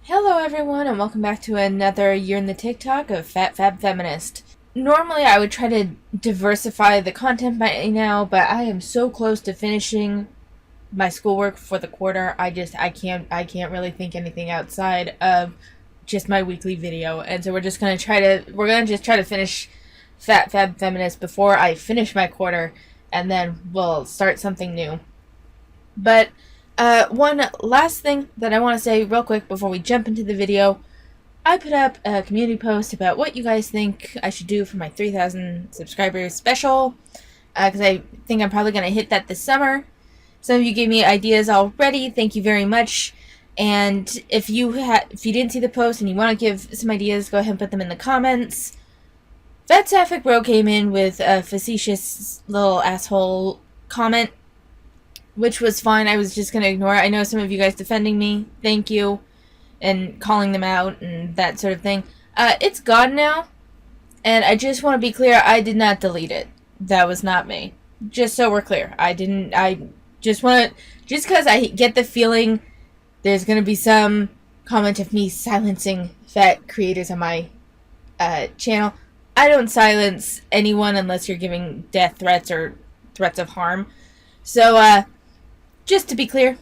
Hello everyone and welcome back to another year in the TikTok of FatFabFeminist. Normally I would try to diversify the content by now, but I am so close to finishing my schoolwork for the quarter. I can't really think anything outside of just my weekly video. And so we're just going to try to finish FatFabFeminist before I finish my quarter, and then we'll start something new. But one last thing that I want to say real quick before we jump into the video. I put up a community post about what you guys think I should do for my 3,000 subscribers special, because I think I'm probably going to hit that this summer. Some of you gave me ideas already. Thank you very much. And if you didn't see the post and you want to give some ideas, go ahead and put them in the comments. That Sapphic Bro came in with a facetious little asshole comment, which was fine. I was just going to ignore it. I know some of you guys defending me. Thank you. And calling them out and that sort of thing. It's gone now. And I just want to be clear, I did not delete it. That was not me. Just so we're clear. Just because I get the feeling there's going to be some comment of me silencing fat creators on my channel. I don't silence anyone unless you're giving death threats or threats of harm. So, just to be clear,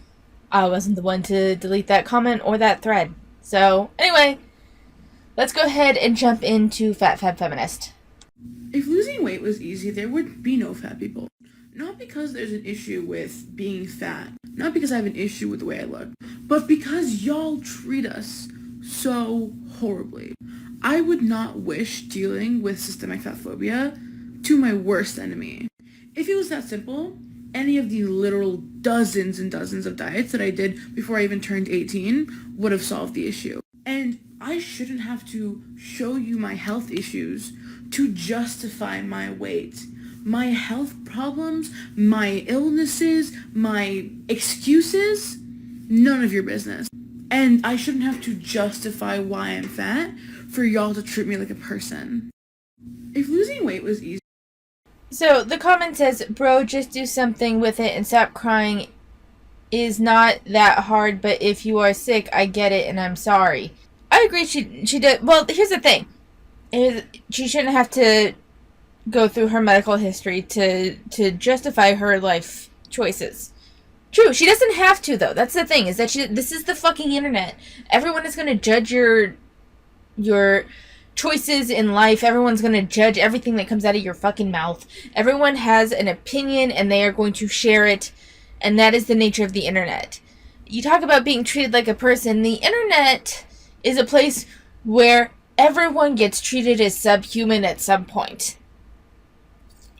I wasn't the one to delete that comment or that thread. So, anyway, let's go ahead and jump into FatFabFeminist. If losing weight was easy, there would be no fat people. Not because there's an issue with being fat, not because I have an issue with the way I look, but because y'all treat us so horribly. I would not wish dealing with systemic fatphobia to my worst enemy. If it was that simple, any of the literal dozens and dozens of diets that I did before I even turned 18 would have solved the issue. And I shouldn't have to show you my health issues to justify my weight. My health problems, my illnesses, my excuses, none of your business. And I shouldn't have to justify why I'm fat for y'all to treat me like a person. If losing weight was easy. So, the comment says, bro, just do something with it and stop crying. Is not that hard, but if you are sick, I get it and I'm sorry. I agree, she did. Well, here's the thing. She shouldn't have to go through her medical history to justify her life choices. True, she doesn't have to, though. That's the thing, is that this is the fucking internet. Everyone is going to judge your choices in life. Everyone's going to judge everything that comes out of your fucking mouth. Everyone has an opinion and they are going to share it, and that is the nature of the internet. You talk about being treated like a person. The internet is a place where everyone gets treated as subhuman at some point.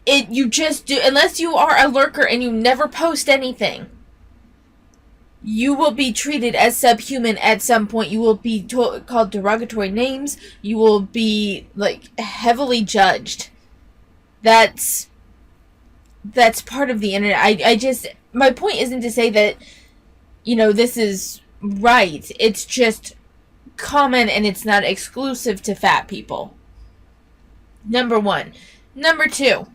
You just do, unless you are a lurker and you never post anything. You will be treated as subhuman at some point. You will be called derogatory names. You will be, like, heavily judged. That's part of the internet. My point isn't to say that, this is right. It's just common and it's not exclusive to fat people. Number one. Number two.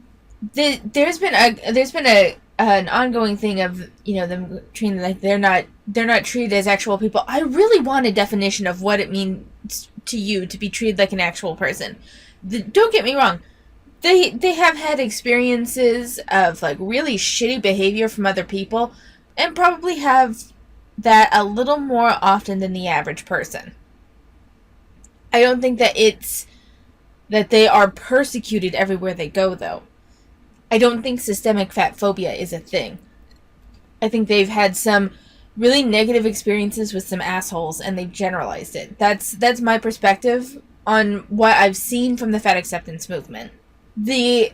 There's been an ongoing thing of them treating like they're not treated as actual people. I really want a definition of what it means to you to be treated like an actual person. Don't get me wrong, they have had experiences of like really shitty behavior from other people, and probably have that a little more often than the average person. I don't think that that they are persecuted everywhere they go, though. I don't think systemic fat phobia is a thing. I think they've had some really negative experiences with some assholes and they've generalized it. That's my perspective on what I've seen from the fat acceptance movement. The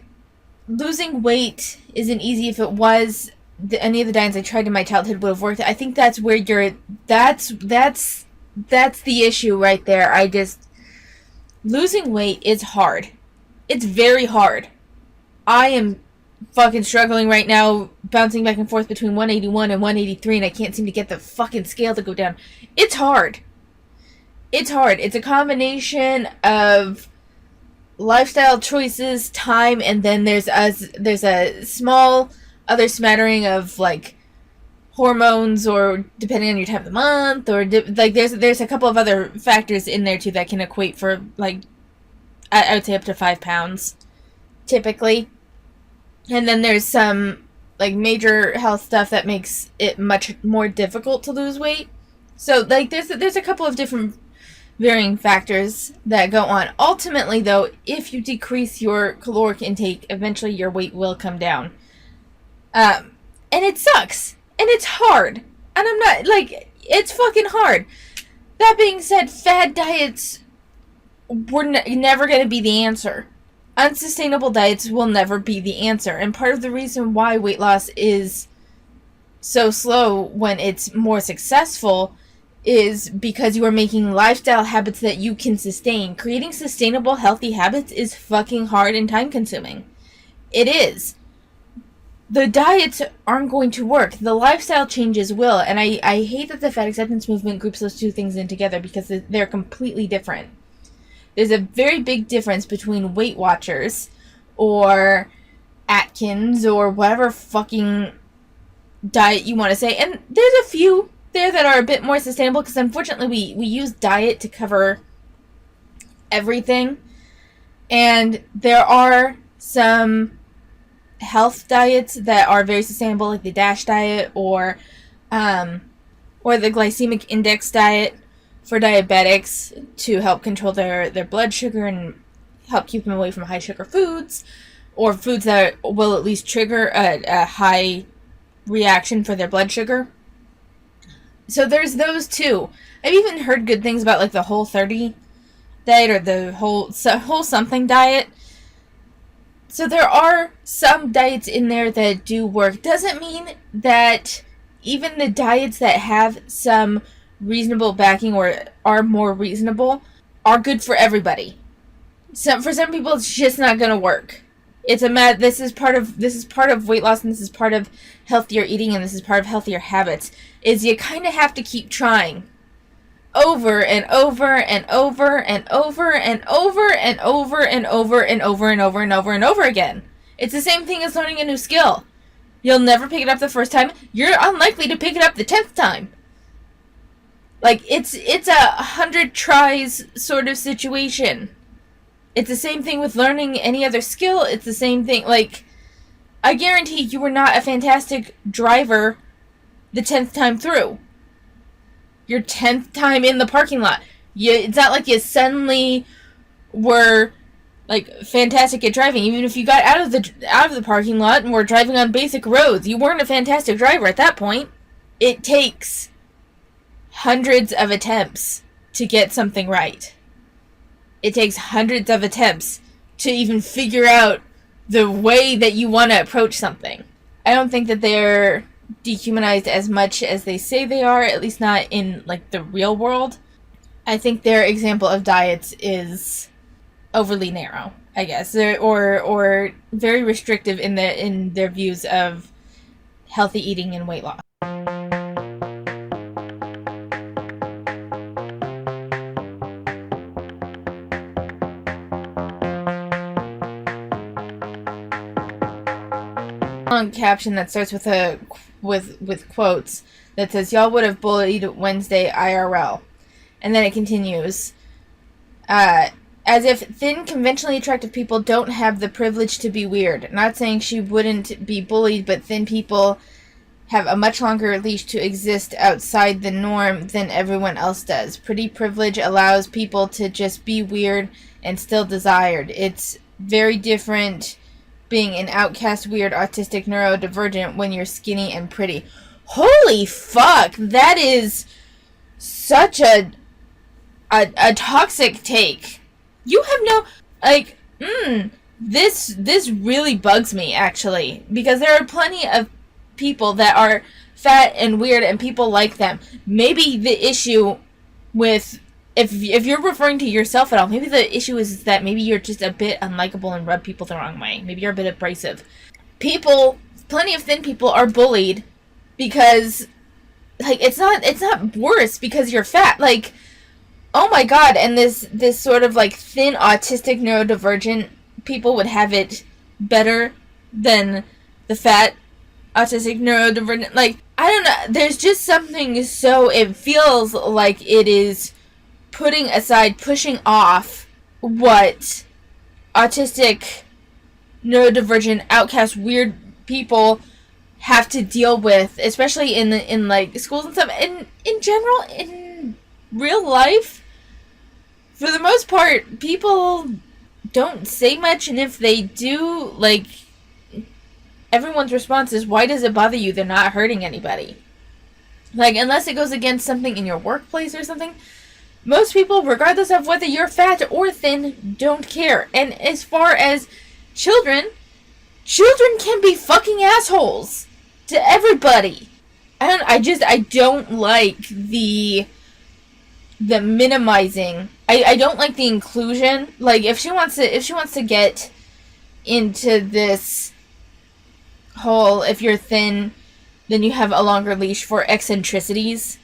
losing weight isn't easy. If it was, any of the diets I tried in my childhood would have worked. I think that's where that's the issue right there. Losing weight is hard. It's very hard. I am fucking struggling right now, bouncing back and forth between 181 and 183, and I can't seem to get the fucking scale to go down. It's hard. It's hard. It's a combination of lifestyle choices, time, and then there's a small other smattering of, like, hormones, or depending on your time of the month, or like there's a couple of other factors in there too that can equate for like I would say up to 5 pounds typically. And then there's some like major health stuff that makes it much more difficult to lose weight. So like there's a couple of different varying factors that go on. Ultimately though, if you decrease your caloric intake, eventually your weight will come down. And it sucks. And it's hard. And I'm not like, it's fucking hard. That being said, fad diets were never going to be the answer. Unsustainable diets will never be the answer. And part of the reason why weight loss is so slow when it's more successful is because you are making lifestyle habits that you can sustain. Creating sustainable, healthy habits is fucking hard and time consuming. It is. The diets aren't going to work. The lifestyle changes will. And I hate that the fat acceptance movement groups those two things in together because they're completely different. There's a very big difference between Weight Watchers or Atkins or whatever fucking diet you want to say. And there's a few there that are a bit more sustainable because unfortunately we use diet to cover everything. And there are some health diets that are very sustainable, like the DASH diet or the glycemic index diet for diabetics to help control their blood sugar and help keep them away from high sugar foods or foods that will at least trigger a high reaction for their blood sugar. So there's those too. I've even heard good things about like the Whole30 diet or the whole something diet. So there are some diets in there that do work. Doesn't mean that even the diets that have some reasonable backing or are more reasonable are good for everybody. For some people it's just not going to work. This is part of weight loss, and this is part of healthier eating, and this is part of healthier habits. Is you kind of have to keep trying over and over and over and over and over and over and over and over and over and over and over again. It's the same thing as learning a new skill. You'll never pick it up the first time. You're unlikely to pick it up the 10th time. Like, it's a 100 tries sort of situation. It's the same thing with learning any other skill. It's the same thing. Like, I guarantee you were not a fantastic driver the 10th time through. Your 10th time in the parking lot. It's not like you suddenly were, like, fantastic at driving. Even if you got out of the parking lot and were driving on basic roads, you weren't a fantastic driver at that point. It takes hundreds of attempts to get something right. It takes hundreds of attempts to even figure out the way that you want to approach something. I don't think that they're dehumanized as much as they say they are, at least not in like the real world. I think their example of diets is overly narrow, I guess, or very restrictive in their views of healthy eating and weight loss. Long caption that starts with quotes that says, "Y'all would have bullied Wednesday IRL," and then it continues, as if thin, conventionally attractive people don't have the privilege to be weird. Not saying she wouldn't be bullied, but thin people have a much longer leash to exist outside the norm than everyone else does. Pretty privilege allows people to just be weird and still desired. It's very different being an outcast, weird, autistic, neurodivergent when you're skinny and pretty." Holy fuck, that is such a toxic take. You have no, like, this really bugs me, actually, because there are plenty of people that are fat and weird and people like them. Maybe the issue with, if you're referring to yourself at all, maybe the issue is that maybe you're just a bit unlikable and rub people the wrong way. Maybe you're a bit abrasive. Plenty of thin people are bullied because, like, it's not worse because you're fat. Like, oh my god, and this sort of, like, thin, autistic, neurodivergent people would have it better than the fat, autistic, neurodivergent. Like, I don't know, there's just something, so it feels like it is putting aside, pushing off what autistic, neurodivergent, outcast, weird people have to deal with, especially in like schools and stuff, and in general, in real life. For the most part, people don't say much, and if they do, like, everyone's response is, why does it bother you? They're not hurting anybody. Like, unless it goes against something in your workplace or something, most people, regardless of whether you're fat or thin, don't care. And as far as children can be fucking assholes to everybody. I don't like the minimizing. I don't like the inclusion. Like, if she wants to get into this whole, if you're thin, then you have a longer leash for eccentricities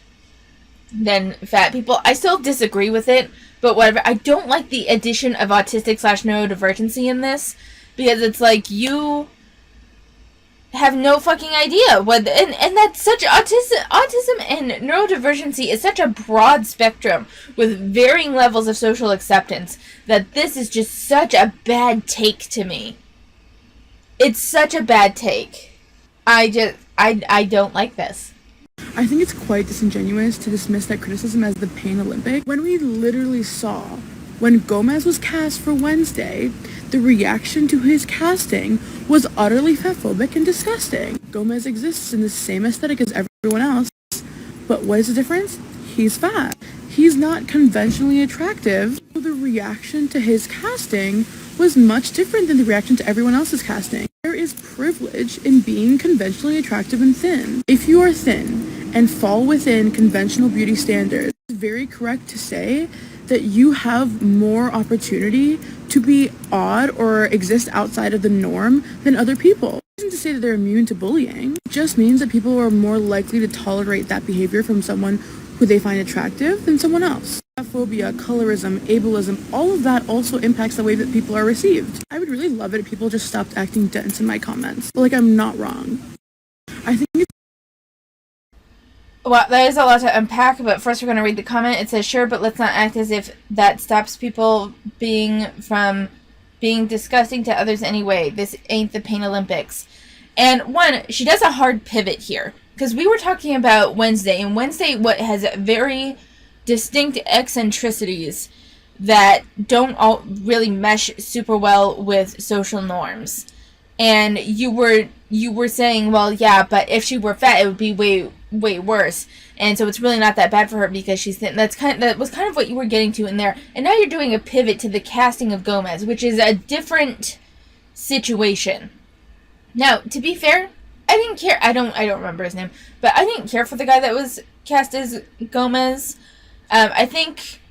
than fat people, I still disagree with it, but whatever. I don't like the addition of autistic / neurodivergency in this, because it's like, you have no fucking idea what, and that's such, autism and neurodivergency is such a broad spectrum with varying levels of social acceptance, that this is just such a bad take to me. It's such a bad take. I don't like this. I think it's quite disingenuous to dismiss that criticism as the Pain Olympic, when we literally saw, when Gomez was cast for Wednesday, the reaction to his casting was utterly fatphobic and disgusting. Gomez exists in the same aesthetic as everyone else, but what is the difference? He's fat. He's not conventionally attractive, so the reaction to his casting was much different than the reaction to everyone else's casting. There is privilege in being conventionally attractive and thin. If you are thin and fall within conventional beauty standards, it's very correct to say that you have more opportunity to be odd or exist outside of the norm than other people. It isn't to say that they're immune to bullying. It just means that people are more likely to tolerate that behavior from someone who they find attractive than someone else. Phobia, colorism, ableism, all of that also impacts the way that people are received. I would really love it if people just stopped acting dense in my comments. But, like, I'm not wrong. I think it's... Well, there's a lot to unpack, but first we're going to read the comment. It says, sure, but let's not act as if that stops people from being disgusting to others anyway. This ain't the Pain Olympics. And one, she does a hard pivot here, because we were talking about Wednesday, and Wednesday what has very distinct eccentricities that don't all really mesh super well with social norms. And you were saying, well, yeah, but if she were fat, it would be way worse. And so it's really not that bad for her because she's thin. That was kind of what you were getting to in there. And now you're doing a pivot to the casting of Gomez, which is a different situation. Now, to be fair, I didn't care. I don't remember his name, but I didn't care for the guy that was cast as Gomez. I think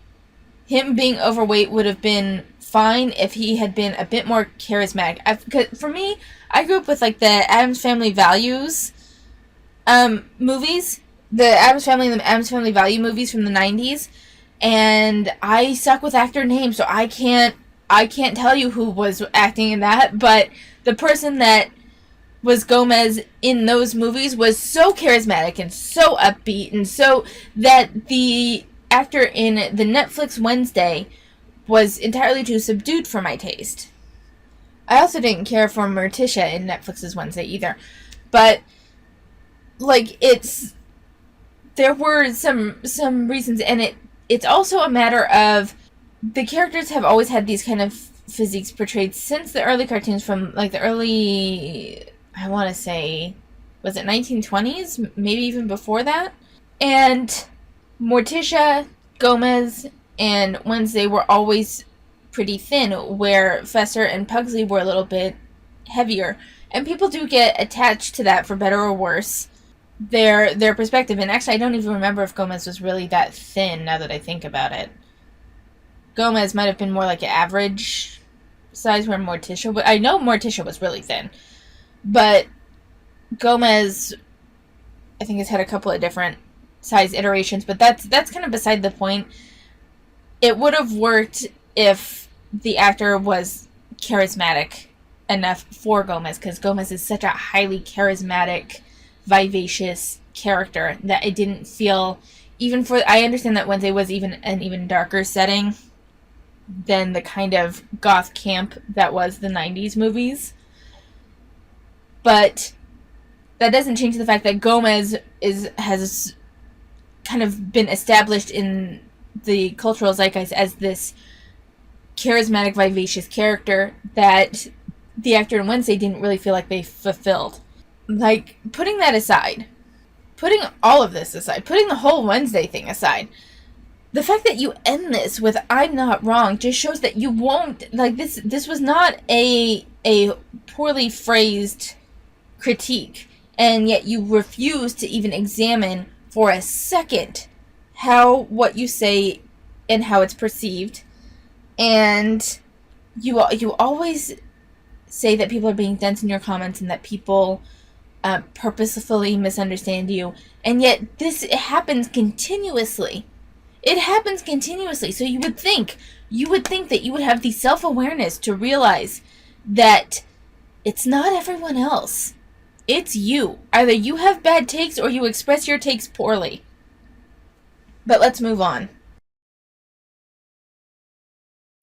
him being overweight would have been fine if he had been a bit more charismatic. Because for me, I grew up with like the Addams Family Values movies, the Addams Family and the Addams Family Value movies from the 90s, and I suck with actor names, so I can't tell you who was acting in that, but the person that was Gomez in those movies was so charismatic and so upbeat, and so that the actor in the Netflix Wednesday was entirely too subdued for my taste. I also didn't care for Morticia in Netflix's Wednesday either, but like there were some reasons, and it's also a matter of the characters have always had these kind of physiques portrayed since the early cartoons, from like the early, I want to say, was it 1920s? Maybe even before that. And Morticia, Gomez, and Wednesday were always pretty thin, where Fester and Pugsley were a little bit heavier. And people do get attached to that, for better or worse, their perspective. And actually, I don't even remember if Gomez was really that thin, now that I think about it. Gomez might have been more like an average size, where Morticia... I know Morticia was really thin. But Gomez, I think, has had a couple of different size iterations, but that's kind of beside the point. It would have worked if the actor was charismatic enough for Gomez, because Gomez is such a highly charismatic, vivacious character that I didn't feel, even for, I understand that Wednesday was even an even darker setting than the kind of goth camp that was the 90s movies. But that doesn't change the fact that Gomez has kind of been established in the cultural zeitgeist as this charismatic, vivacious character that the actor in Wednesday didn't really feel like they fulfilled. Like, putting that aside, putting all of this aside, putting the whole Wednesday thing aside, the fact that you end this with "I'm not wrong" just shows that you won't, like, this was not a poorly phrased critique, and yet you refuse to even examine for a second how what you say and how it's perceived. And you always say that people are being dense in your comments and that people purposefully misunderstand you, and yet it happens continuously. It happens continuously. So you would think that you would have the self-awareness to realize that it's not everyone else. It's you. Either you have bad takes or you express your takes poorly. But let's move on.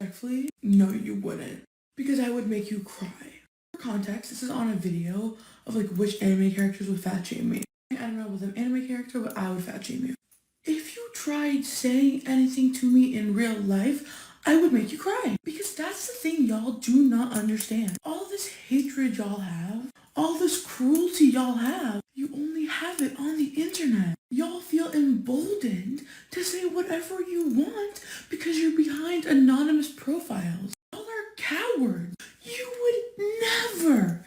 Respectfully, no, you wouldn't. Because I would make you cry. For context, this is on a video of like which anime characters would fat shame me. I don't know about an anime character, but I would fat shame you. If you tried saying anything to me in real life, I would make you cry. Because that's the thing y'all do not understand. All this hatred y'all have, all this cruelty y'all have, you only have it on the internet. Y'all feel emboldened to say whatever you want because you're behind anonymous profiles. Y'all are cowards. You would never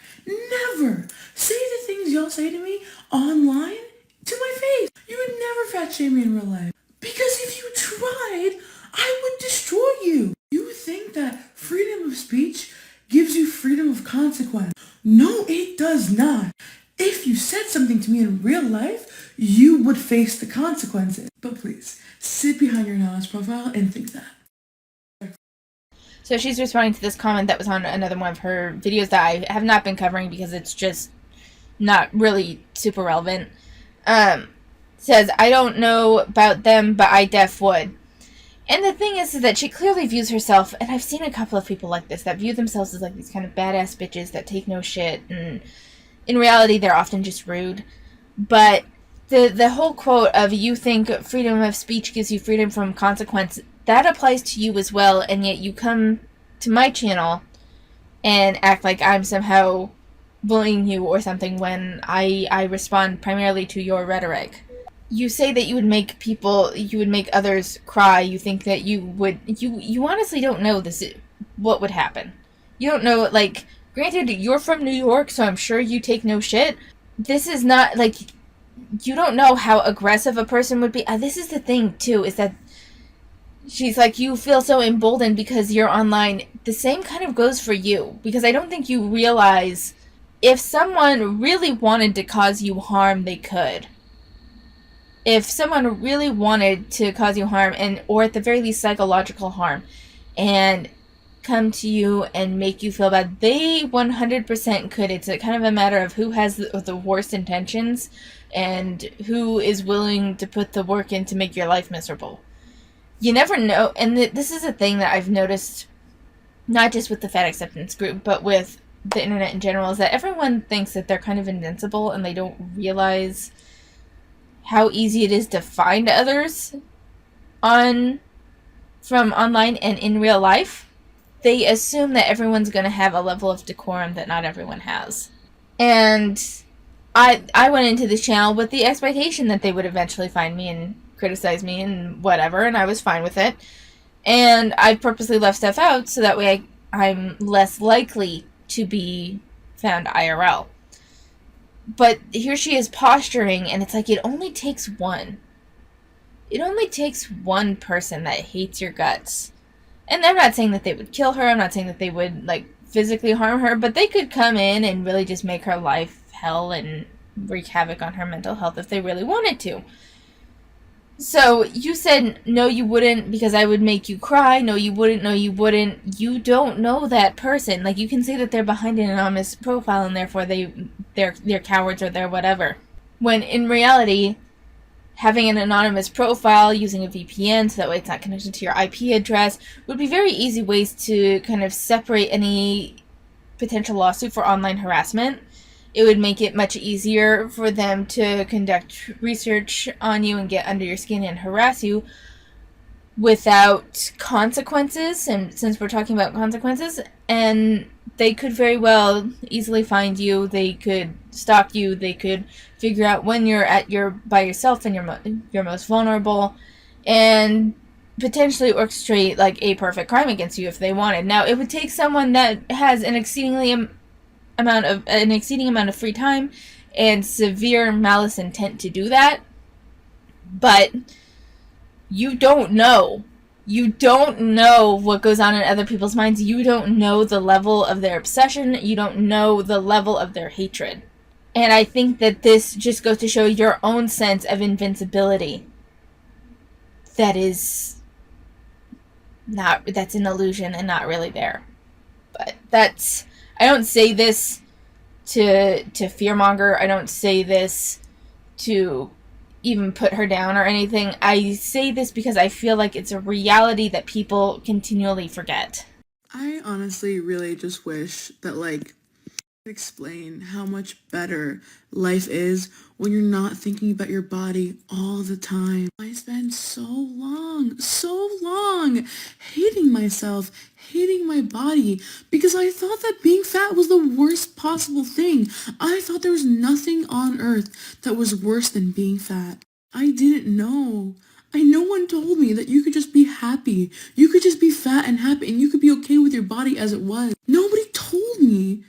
say the things y'all say to me online to my face. You would never fat shame me in real life. Because if you tried, I would destroy you. You think that freedom of speech gives you freedom of consequence. No, it does not. If you said something to me in real life, you would face the consequences. But please, sit behind your anonymous profile and think that. So she's responding to this comment that was on another one of her videos that I have not been covering because it's just not really super relevant. Says, "I don't know about them, but I def would." And the thing is that she clearly views herself, and I've seen a couple of people like this that view themselves as like these kind of badass bitches that take no shit, and in reality they're often just rude. But the whole quote of "you think freedom of speech gives you freedom from consequence," that applies to you as well, and yet you come to my channel and act like I'm somehow bullying you or something when I respond primarily to your rhetoric. You say that you would make others cry. You think that you honestly don't know what would happen. You don't know, like, granted, you're from New York, so I'm sure you take no shit. This is not, like, you don't know how aggressive a person would be. This is the thing, too, is that she's like, you feel so emboldened because you're online. The same kind of goes for you, because I don't think you realize if someone really wanted to cause you harm, they could. If someone really wanted to cause you harm, or at the very least psychological harm, and come to you and make you feel bad, they 100% could. It's a kind of a matter of who has the worst intentions and who is willing to put the work in to make your life miserable. You never know, and this is a thing that I've noticed, not just with the fat acceptance group, but with the internet in general, is that everyone thinks that they're kind of invincible, and they don't realize how easy it is to find others from online and in real life. They assume that everyone's going to have a level of decorum that not everyone has. And I went into this channel with the expectation that they would eventually find me and criticize me and whatever, and I was fine with it. And I purposely left stuff out so that way I'm less likely to be found IRL. But here she is posturing, and it's like, it only takes one. It only takes one person that hates your guts. And I'm not saying that they would kill her, I'm not saying that they would, like, physically harm her, but they could come in and really just make her life hell and wreak havoc on her mental health if they really wanted to. So, you said, no, you wouldn't, because I would make you cry. No, you wouldn't. No, you wouldn't. You don't know that person. Like, you can say that they're behind an anonymous profile, and therefore they're cowards or they're whatever. When in reality, having an anonymous profile using a VPN so that way it's not connected to your IP address would be very easy ways to kind of separate any potential lawsuit for online harassment. It would make it much easier for them to conduct research on you and get under your skin and harass you without consequences. And since we're talking about consequences, and they could very well easily find you, they could stalk you, they could figure out when you're at your by yourself and you're most vulnerable, and potentially orchestrate like a perfect crime against you if they wanted. Now, it would take someone that has an exceeding amount of free time and severe malice intent to do that, but you don't know. You don't know what goes on in other people's minds. You don't know the level of their obsession. You don't know the level of their hatred. And I think that this just goes to show your own sense of invincibility. That's an illusion and not really there. But I don't say this to fearmonger. I don't say this to even put her down or anything. I say this because I feel like it's a reality that people continually forget. I honestly really just wish that, like, explain how much better life is when you're not thinking about your body all the time. I spent so long hating myself, hating my body, because I thought that being fat was the worst possible thing. I thought there was nothing on earth that was worse than being fat. I didn't know. No one told me that you could just be happy. You could just be fat and happy and you could be okay with your body as it was. Nobody told me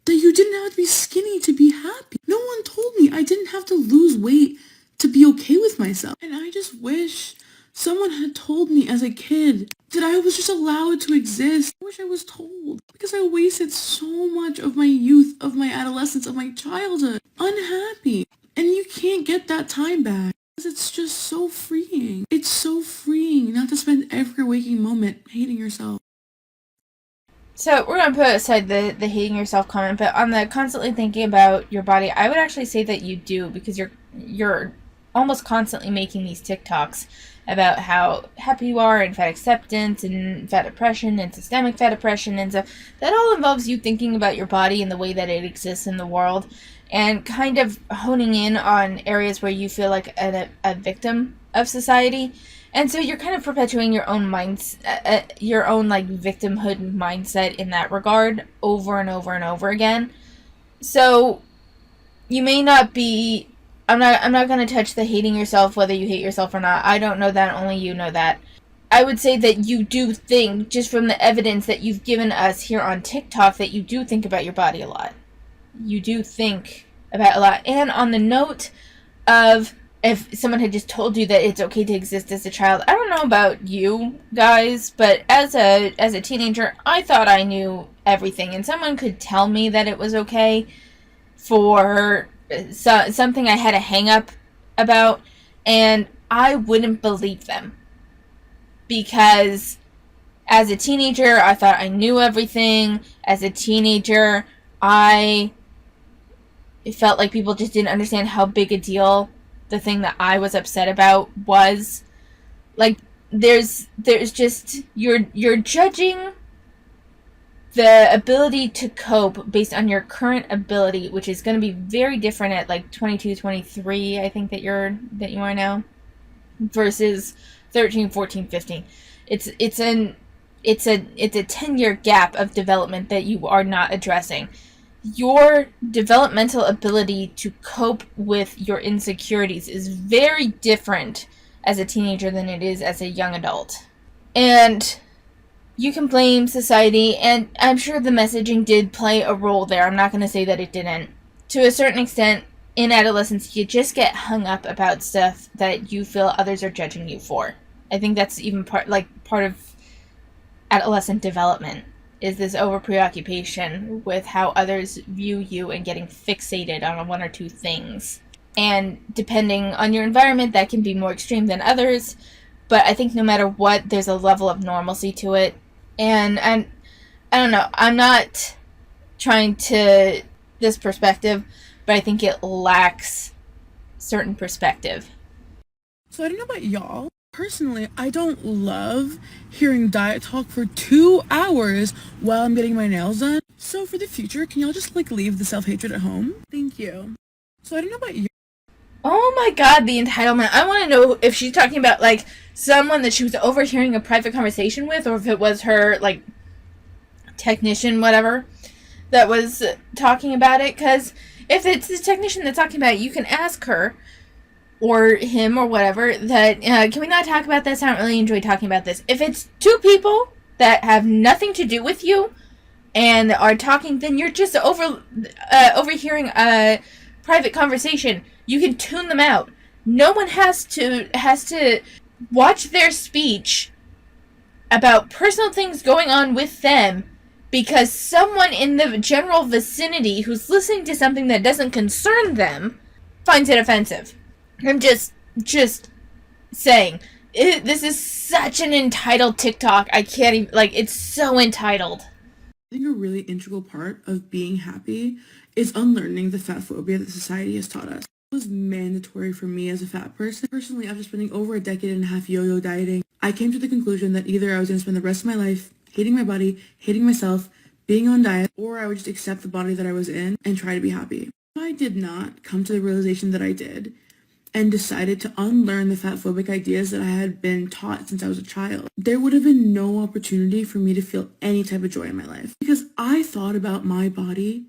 that you didn't have to be skinny to be happy. No one told me I didn't have to lose weight to be okay with myself. And I just wish someone had told me as a kid that I was just allowed to exist. I wish I was told, because I wasted so much of my youth, of my adolescence, of my childhood unhappy. And you can't get that time back. It's just so freeing. It's so freeing not to spend every waking moment hating yourself. So we're going to put aside the hating yourself comment, but on the constantly thinking about your body, I would actually say that you do, because you're almost constantly making these TikToks about how happy you are and fat acceptance and fat depression and systemic fat depression and stuff. That all involves you thinking about your body and the way that it exists in the world, and kind of honing in on areas where you feel like a victim of society. And so you're kind of perpetuating your own your own like victimhood mindset in that regard over and over and over again. So you may not be. I'm not going to touch the hating yourself, whether you hate yourself or not. I don't know that. Only you know that. I would say that you do think, just from the evidence that you've given us here on TikTok, that you do think about your body a lot. You do think about a lot. And on the note of, if someone had just told you that it's okay to exist as a child, I don't know about you guys, but as a teenager, I thought I knew everything, and someone could tell me that it was okay for something I had a hang up about, and I wouldn't believe them, because as a teenager, I thought I knew everything. As a teenager, I felt like people just didn't understand how big a deal the thing that I was upset about was. Like, there's just, you're judging the ability to cope based on your current ability, which is going to be very different at like 22, 23, I think that you are now, versus 13, 14, 15. It's a 10-year gap of development that you are not addressing. Your developmental ability to cope with your insecurities is very different as a teenager than it is as a young adult. And you can blame society, and I'm sure the messaging did play a role there. I'm not going to say that it didn't. To a certain extent, in adolescence, you just get hung up about stuff that you feel others are judging you for. I think that's even part of adolescent development, is this over preoccupation with how others view you and getting fixated on one or two things. And depending on your environment, that can be more extreme than others, but I think no matter what, there's a level of normalcy to it. And I don't know, I'm not trying to this perspective, but I think it lacks certain perspective. So I don't know about y'all. Personally, I don't love hearing diet talk for 2 hours while I'm getting my nails done. So for the future, can y'all just leave the self-hatred at home? Thank you. So I don't know about you. Oh my god, the entitlement. I want to know if she's talking about, someone that she was overhearing a private conversation with, or if it was her, technician, whatever, that was talking about it. Because if it's the technician that's talking about it, you can ask her, or him, or whatever, that, can we not talk about this? I don't really enjoy talking about this. If it's two people that have nothing to do with you and are talking, then you're just overhearing a private conversation. You can tune them out. No one has to watch their speech about personal things going on with them because someone in the general vicinity who's listening to something that doesn't concern them finds it offensive. I'm just saying, this is such an entitled TikTok. I can't even, it's so entitled. I think a really integral part of being happy is unlearning the fat phobia that society has taught us. It was mandatory for me as a fat person. Personally, after spending over a decade and a half yo-yo dieting, I came to the conclusion that either I was going to spend the rest of my life hating my body, hating myself, being on diet, or I would just accept the body that I was in and try to be happy. If I did not come to the realization that I did, and decided to unlearn the fatphobic ideas that I had been taught since I was a child, there would have been no opportunity for me to feel any type of joy in my life. Because I thought about my body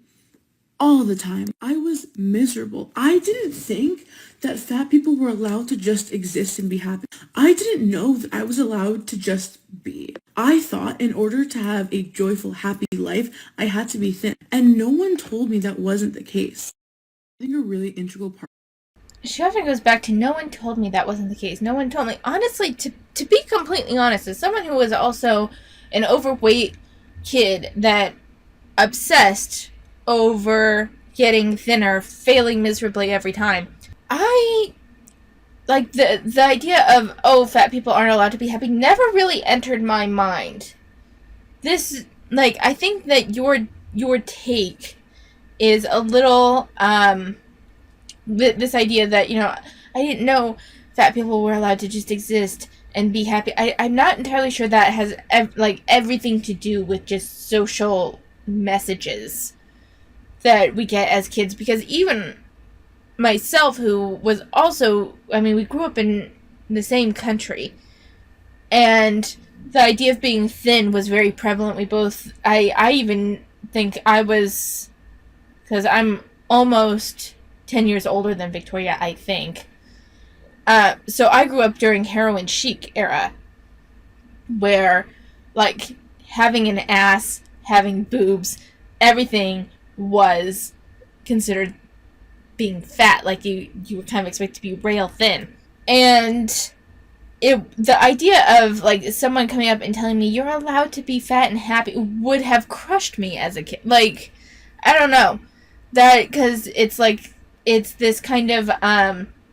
all the time. I was miserable. I didn't think that fat people were allowed to just exist and be happy. I didn't know that I was allowed to just be. I thought in order to have a joyful, happy life, I had to be thin. And no one told me that wasn't the case. I think a really integral part. She often goes back to, no one told me that wasn't the case. No one told me. Honestly, to be completely honest, as someone who was also an overweight kid that obsessed over getting thinner, failing miserably every time, I, the idea of, fat people aren't allowed to be happy never really entered my mind. This, I think that your take is a little, this idea that, I didn't know fat people were allowed to just exist and be happy. I'm not entirely sure that has everything to do with just social messages that we get as kids, because even myself, who was also, we grew up in the same country, and the idea of being thin was very prevalent. We both, I even think I was, because I'm almost 10 years older than Victoria, I think. So I grew up during heroin chic era, where, having an ass, having boobs, everything was considered being fat. You were kind of expected to be rail thin. And the idea of, someone coming up and telling me, you're allowed to be fat and happy, would have crushed me as a kid. I don't know. That, because it's it's this kind of,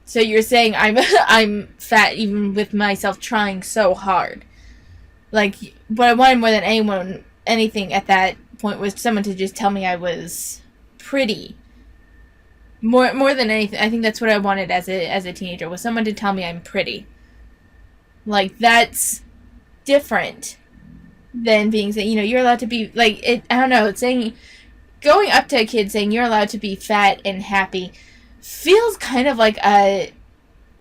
so you're saying I'm fat even with myself trying so hard. What I wanted more than anything at that point was someone to just tell me I was pretty. More than anything, I think that's what I wanted as a teenager, was someone to tell me I'm pretty. That's different than being said, you're allowed to be, I don't know, it's saying, going up to a kid saying you're allowed to be fat and happy feels kind of like a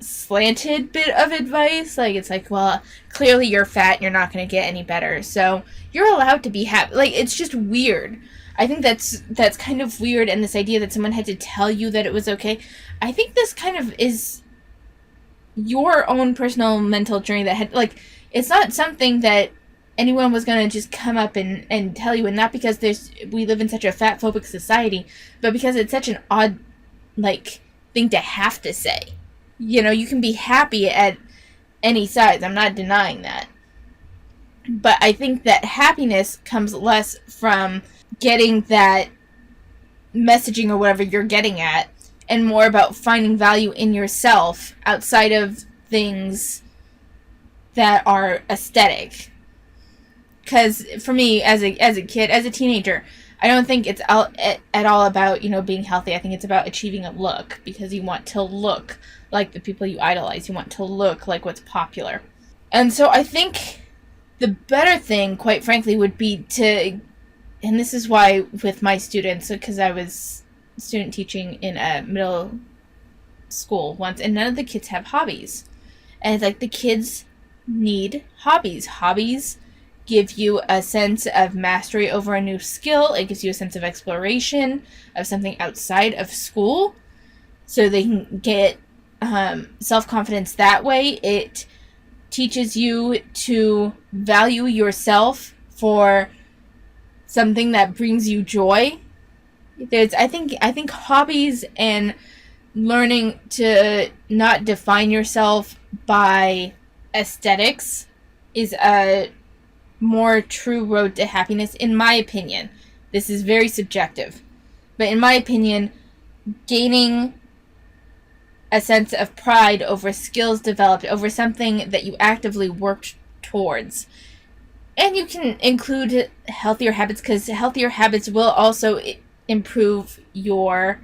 slanted bit of advice. It's well, clearly you're fat and you're not going to get any better, so you're allowed to be happy. It's just weird. I think that's kind of weird, and this idea that someone had to tell you that it was okay. I think this kind of is your own personal mental journey that had, it's not something that anyone was going to just come up and tell you, and not because we live in such a fat-phobic society, but because it's such an odd, thing to have to say. You can be happy at any size. I'm not denying that. But I think that happiness comes less from getting that messaging or whatever you're getting at, and more about finding value in yourself outside of things that are aesthetic. Because for me, as a kid, as a teenager, I don't think it's at all about, being healthy. I think it's about achieving a look, because you want to look like the people you idolize. You want to look like what's popular. And so I think the better thing, quite frankly, would be to, and this is why with my students, because I was student teaching in a middle school once, and none of the kids have hobbies. And it's like, the kids need hobbies. Hobbies give you a sense of mastery over a new skill. It gives you a sense of exploration of something outside of school, so they can get self-confidence that way. It teaches you to value yourself for something that brings you joy. I think hobbies and learning to not define yourself by aesthetics is a more true road to happiness, in my opinion. This is very subjective, but in my opinion, gaining a sense of pride over skills developed, over something that you actively worked towards. And you can include healthier habits, because healthier habits will also improve your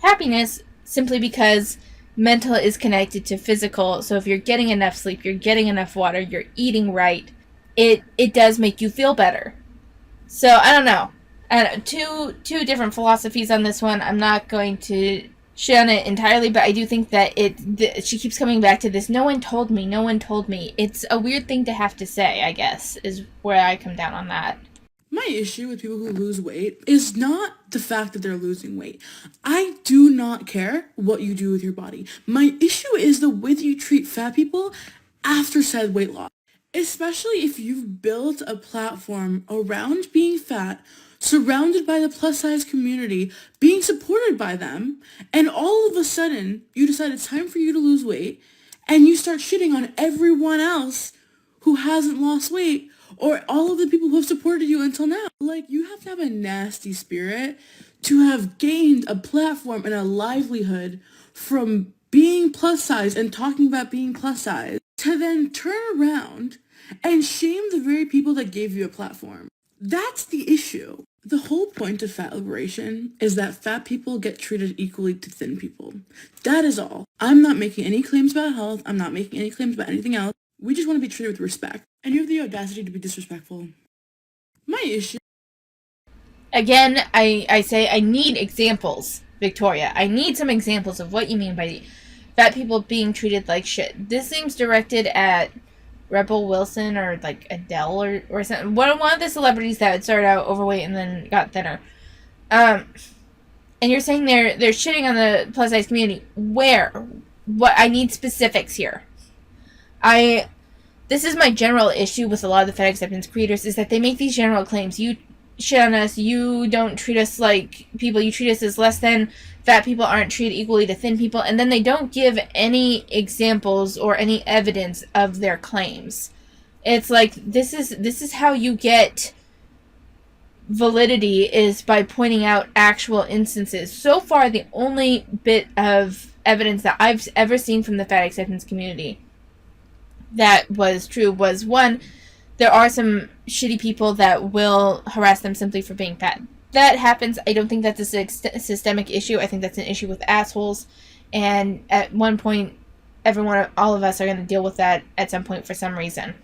happiness, simply because mental is connected to physical. So if you're getting enough sleep, you're getting enough water, you're eating right, it does make you feel better. So I don't know. Two different philosophies on this one. I'm not going to shit on it entirely, but I do think that she keeps coming back to this, no one told me. It's a weird thing to have to say, I guess, is where I come down on that. My issue with people who lose weight is not the fact that they're losing weight. I do not care what you do with your body. My issue is the way that you treat fat people after said weight loss. Especially if you've built a platform around being fat, surrounded by the plus size community, being supported by them, and all of a sudden you decide it's time for you to lose weight, and you start shitting on everyone else who hasn't lost weight, or all of the people who have supported you until now. Like, you have to have a nasty spirit to have gained a platform and a livelihood from being plus size and talking about being plus size, to then turn around and shame the very people that gave you a platform. That's the issue. The whole point of fat liberation is that fat people get treated equally to thin people. That is all. I'm not making any claims about health. I'm not making any claims about anything else. We just want to be treated with respect. And you have the audacity to be disrespectful. My issue... Again, I say I need examples, Victoria. I need some examples of what you mean by fat people being treated like shit. This seems directed at Rebel Wilson or like Adele or something. One of the celebrities that started out overweight and then got thinner. And you're saying they're shitting on the plus size community. Where? What? I need specifics here. This is my general issue with a lot of the fat acceptance creators, is that they make these general claims. You shit on us, you don't treat us like people, you treat us as less than, fat people aren't treated equally to thin people, and then they don't give any examples or any evidence of their claims. It's like, this is how you get validity, is by pointing out actual instances. So far, the only bit of evidence that I've ever seen from the fat acceptance community that was true was, one, there are some shitty people that will harass them simply for being fat. That happens. I don't think that's a systemic issue. I think that's an issue with assholes. And at one point, all of us are going to deal with that at some point for some reason.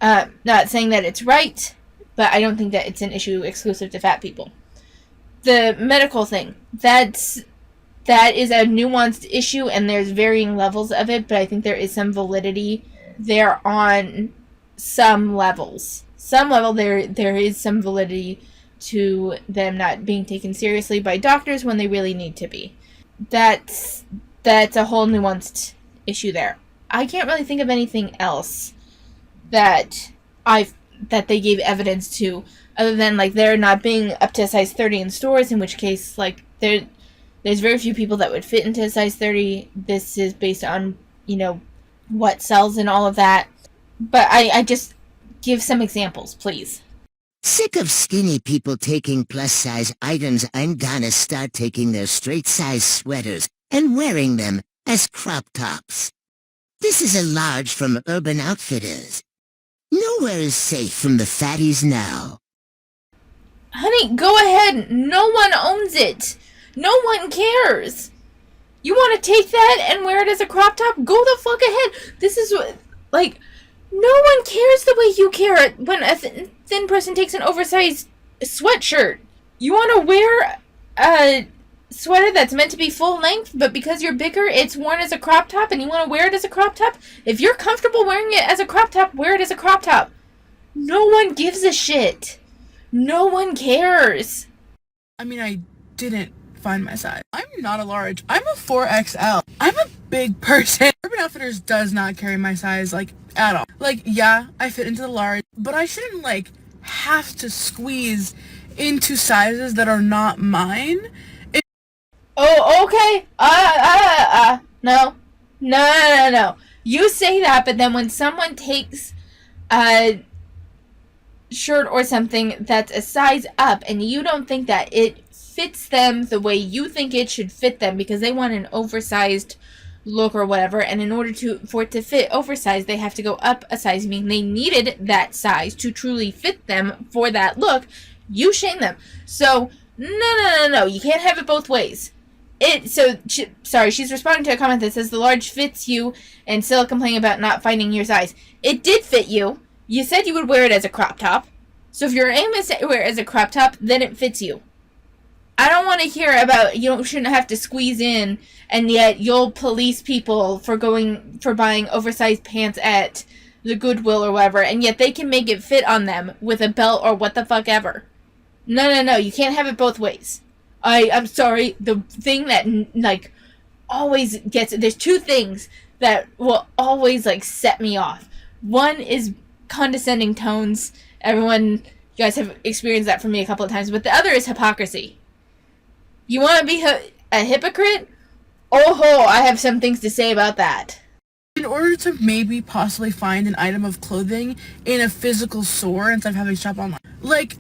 Not saying that it's right, but I don't think that it's an issue exclusive to fat people. The medical thing, that is a nuanced issue, and there's varying levels of it, but I think there is some validity there on some levels. Some level there is some validity to them not being taken seriously by doctors when they really need to be. That's a whole nuanced issue there. I can't really think of anything else that they gave evidence to, other than like they're not being up to a size 30 in stores, in which case like there's very few people that would fit into a size 30. This is based on, what sells and all of that. But I just give some examples, please. Sick of skinny people taking plus-size items, I'm gonna start taking their straight-size sweaters and wearing them as crop tops. This is a large from Urban Outfitters. Nowhere is safe from the fatties now. Honey, go ahead. No one owns it. No one cares. You want to take that and wear it as a crop top? Go the fuck ahead. This is what, like, no one cares the way you care when a thin person takes an oversized sweatshirt. You want to wear a sweater that's meant to be full length, but because you're bigger, it's worn as a crop top, and you want to wear it as a crop top? If you're comfortable wearing it as a crop top, wear it as a crop top. No one gives a shit. No one cares. I mean, I didn't find my size. I'm not a large. I'm a 4XL. I'm a big person. Urban Outfitters does not carry my size, like, at all. Like, yeah, I fit into the large, but I shouldn't, like, have to squeeze into sizes that are not mine. Oh, okay. No. No. You say that, but then when someone takes a shirt or something that's a size up and you don't think that it fits them the way you think it should fit them because they want an oversized look or whatever, and in order for it to fit oversized, they have to go up a size, meaning they needed that size to truly fit them for that look, you shame them. So, no. You can't have it both ways. She's responding to a comment that says the large fits you and still complaining about not finding your size. It did fit you. You said you would wear it as a crop top. So if your aim is to wear it as a crop top, then it fits you. I don't want to hear about you shouldn't have to squeeze in, and yet you'll police people for buying oversized pants at the Goodwill or whatever, and yet they can make it fit on them with a belt or what the fuck ever. No. You can't have it both ways. I'm sorry. The thing that, like, always gets... There's two things that will always, like, set me off. One is condescending tones. You guys have experienced that from me a couple of times. But the other is hypocrisy. You want to be a hypocrite? Oh, I have some things to say about that. In order to maybe possibly find an item of clothing in a physical store instead of having to shop online. Like,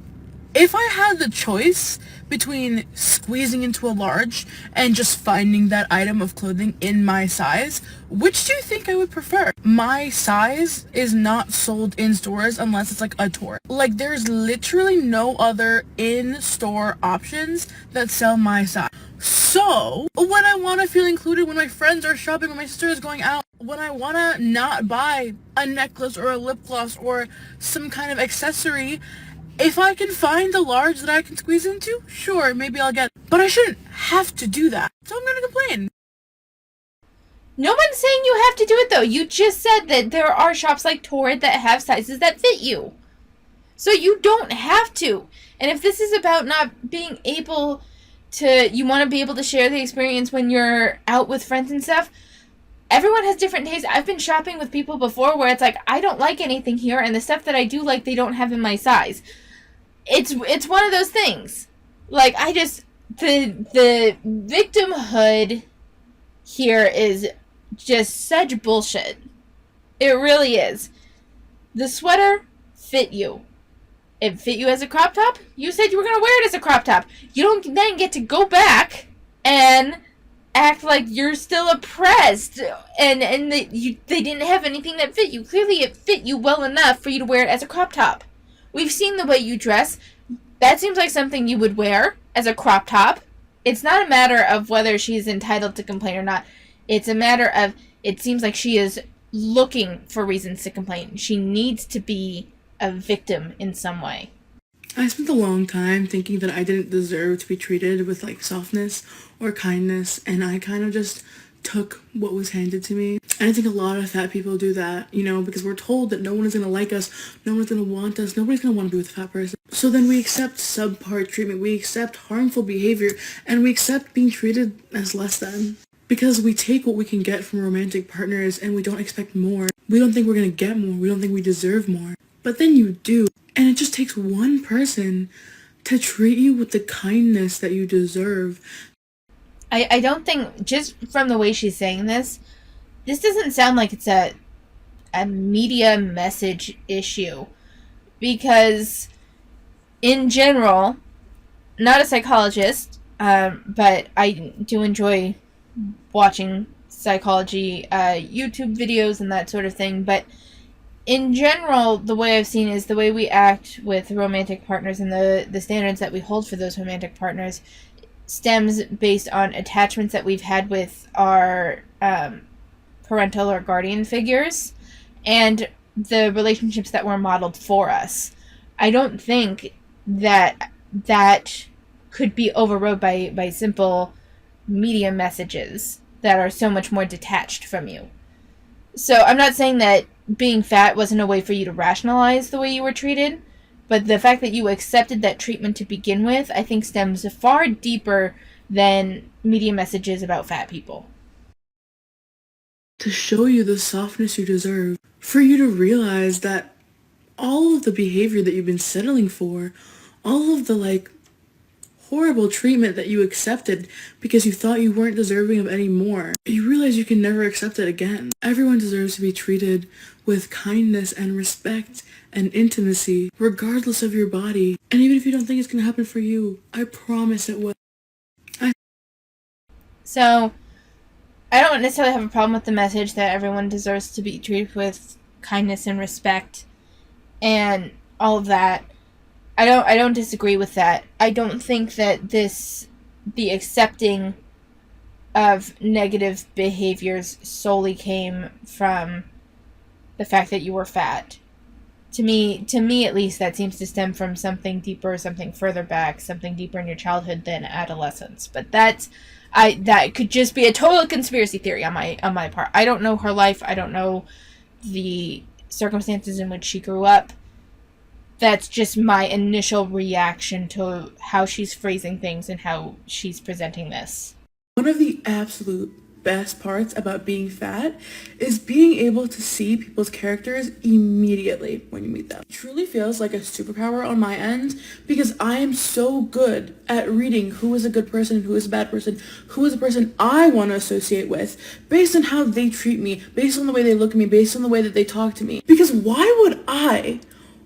if I had the choice between squeezing into a large and just finding that item of clothing in my size, which do you think I would prefer? My size is not sold in stores unless it's like a tour. Like, there's literally no other in-store options that sell my size. So, when I want to feel included, when my friends are shopping, when my sister is going out, when I want to not buy a necklace or a lip gloss or some kind of accessory, if I can find a large that I can squeeze into, sure, maybe I'll get it. But I shouldn't have to do that. So I'm gonna complain. No one's saying you have to do it, though. You just said that there are shops like Torrid that have sizes that fit you. So you don't have to. And if this is about not being able to... You want to be able to share the experience when you're out with friends and stuff... Everyone has different tastes. I've been shopping with people before where it's like, I don't like anything here, and the stuff that I do like, they don't have in my size. It's one of those things. Like, the victimhood here is just such bullshit. It really is. The sweater fit you. It fit you as a crop top. You said you were going to wear it as a crop top. You don't then get to go back and act like you're still oppressed and they didn't have anything that fit you. Clearly it fit you well enough for you to wear it as a crop top. We've seen the way you dress. That seems like something you would wear as a crop top. It's not a matter of whether she's entitled to complain or not. It's a matter of, it seems like she is looking for reasons to complain. She needs to be a victim in some way. I spent a long time thinking that I didn't deserve to be treated with, like, softness or kindness, and I kind of just took what was handed to me. And I think a lot of fat people do that, you know, because we're told that no one is going to like us, no one's going to want us, nobody's going to want to be with a fat person. So then we accept subpar treatment, we accept harmful behavior, and we accept being treated as less than. Because we take what we can get from romantic partners and we don't expect more. We don't think we're going to get more, we don't think we deserve more. But then you do. And it just takes one person to treat you with the kindness that you deserve. I don't think, just from the way she's saying this doesn't sound like it's a media message issue. Because, in general, not a psychologist, but I do enjoy watching psychology YouTube videos and that sort of thing, but in general, the way I've seen is the way we act with romantic partners and the standards that we hold for those romantic partners stems based on attachments that we've had with our parental or guardian figures and the relationships that were modeled for us. I don't think that could be overrode by simple media messages that are so much more detached from you. So I'm not saying that being fat wasn't a way for you to rationalize the way you were treated, but the fact that you accepted that treatment to begin with, I think stems far deeper than media messages about fat people. To show you the softness you deserve, for you to realize that all of the behavior that you've been settling for, all of the horrible treatment that you accepted because you thought you weren't deserving of any more, you realize you can never accept it again. Everyone deserves to be treated with kindness and respect and intimacy, regardless of your body. And even if you don't think it's going to happen for you, I promise it will. So, I don't necessarily have a problem with the message that everyone deserves to be treated with kindness and respect and all of that. I don't disagree with that. I don't think that the accepting of negative behaviors solely came from the fact that you were fat. To me at least, that seems to stem from something deeper, something further back, something deeper in your childhood than adolescence. But that could just be a total conspiracy theory on my part. I don't know her life. I don't know the circumstances in which she grew up. That's just my initial reaction to how she's phrasing things and how she's presenting this. One of the absolute best parts about being fat is being able to see people's characters immediately when you meet them. It truly feels like a superpower on my end because I am so good at reading who is a good person, who is a bad person, who is a person I want to associate with based on how they treat me, based on the way they look at me, based on the way that they talk to me. Because why would I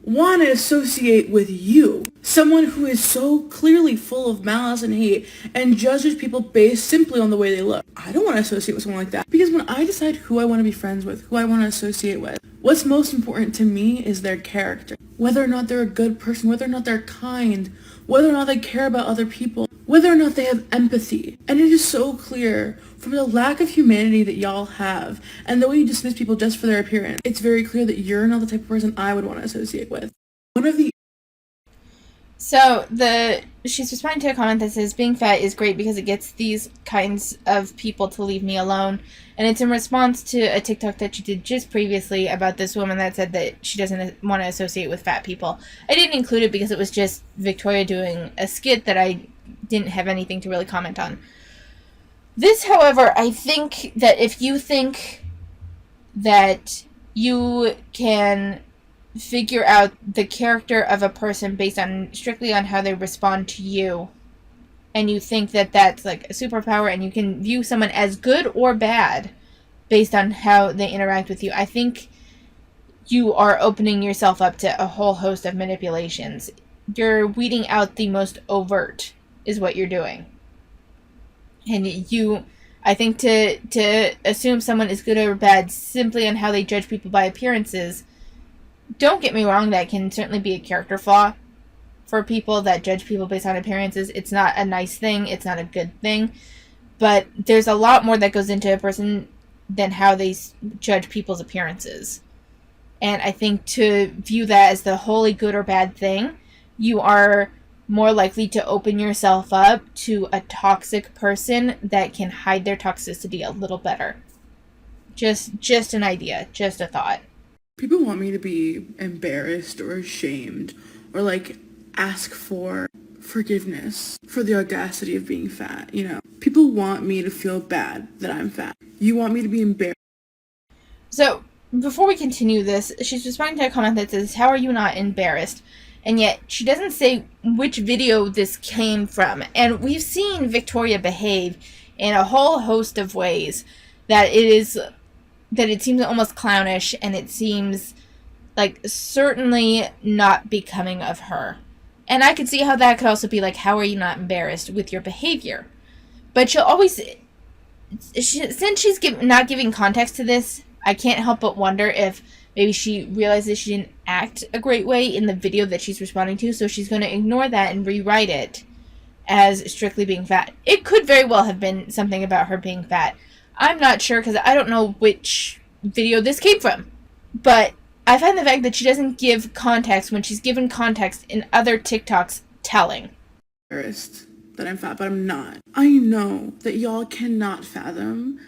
want to associate with you, someone who is so clearly full of malice and hate and judges people based simply on the way they look? I don't want to associate with someone like that, because when I decide who I want to be friends with, who I want to associate with, what's most important to me is their character. Whether or not they're a good person, whether or not they're kind, whether or not they care about other people, whether or not they have empathy. And it is so clear from the lack of humanity that y'all have and the way you dismiss people just for their appearance, it's very clear that you're not the type of person I would want to associate with. So she's responding to a comment that says, being fat is great because it gets these kinds of people to leave me alone. And it's in response to a TikTok that she did just previously about this woman that said that she doesn't want to associate with fat people. I didn't include it because it was just Victoria doing a skit that I didn't have anything to really comment on. This, however, I think that if you think that you can figure out the character of a person based on strictly on how they respond to you, and you think that that's like a superpower and you can view someone as good or bad based on how they interact with you, I think you are opening yourself up to a whole host of manipulations. You're weeding out the most overt is what you're doing. And I think to assume someone is good or bad simply on how they judge people by appearances, don't get me wrong, that can certainly be a character flaw for people that judge people based on appearances. It's not a nice thing. It's not a good thing. But there's a lot more that goes into a person than how they judge people's appearances. And I think to view that as the wholly good or bad thing, you are more likely to open yourself up to a toxic person that can hide their toxicity a little better. Just an idea, just a thought. People want me to be embarrassed or ashamed or ask for forgiveness for the audacity of being fat, People want me to feel bad that I'm fat. You want me to be embarrassed. So, before we continue this, she's responding to a comment that says, how are you not embarrassed? And yet, she doesn't say which video this came from. And we've seen Victoria behave in a whole host of ways that it seems almost clownish, and it seems certainly not becoming of her. And I could see how that could also be how are you not embarrassed with your behavior? But she'll always, since she's not giving context to this, I can't help but wonder if Maybe she realizes she didn't act a great way in the video that she's responding to, so she's going to ignore that and rewrite it as strictly being fat. It could very well have been something about her being fat. I'm not sure because I don't know which video this came from. But I find the fact that she doesn't give context when she's given context in other TikToks telling. Embarrassed that I'm fat, but I'm not. I know that y'all cannot fathom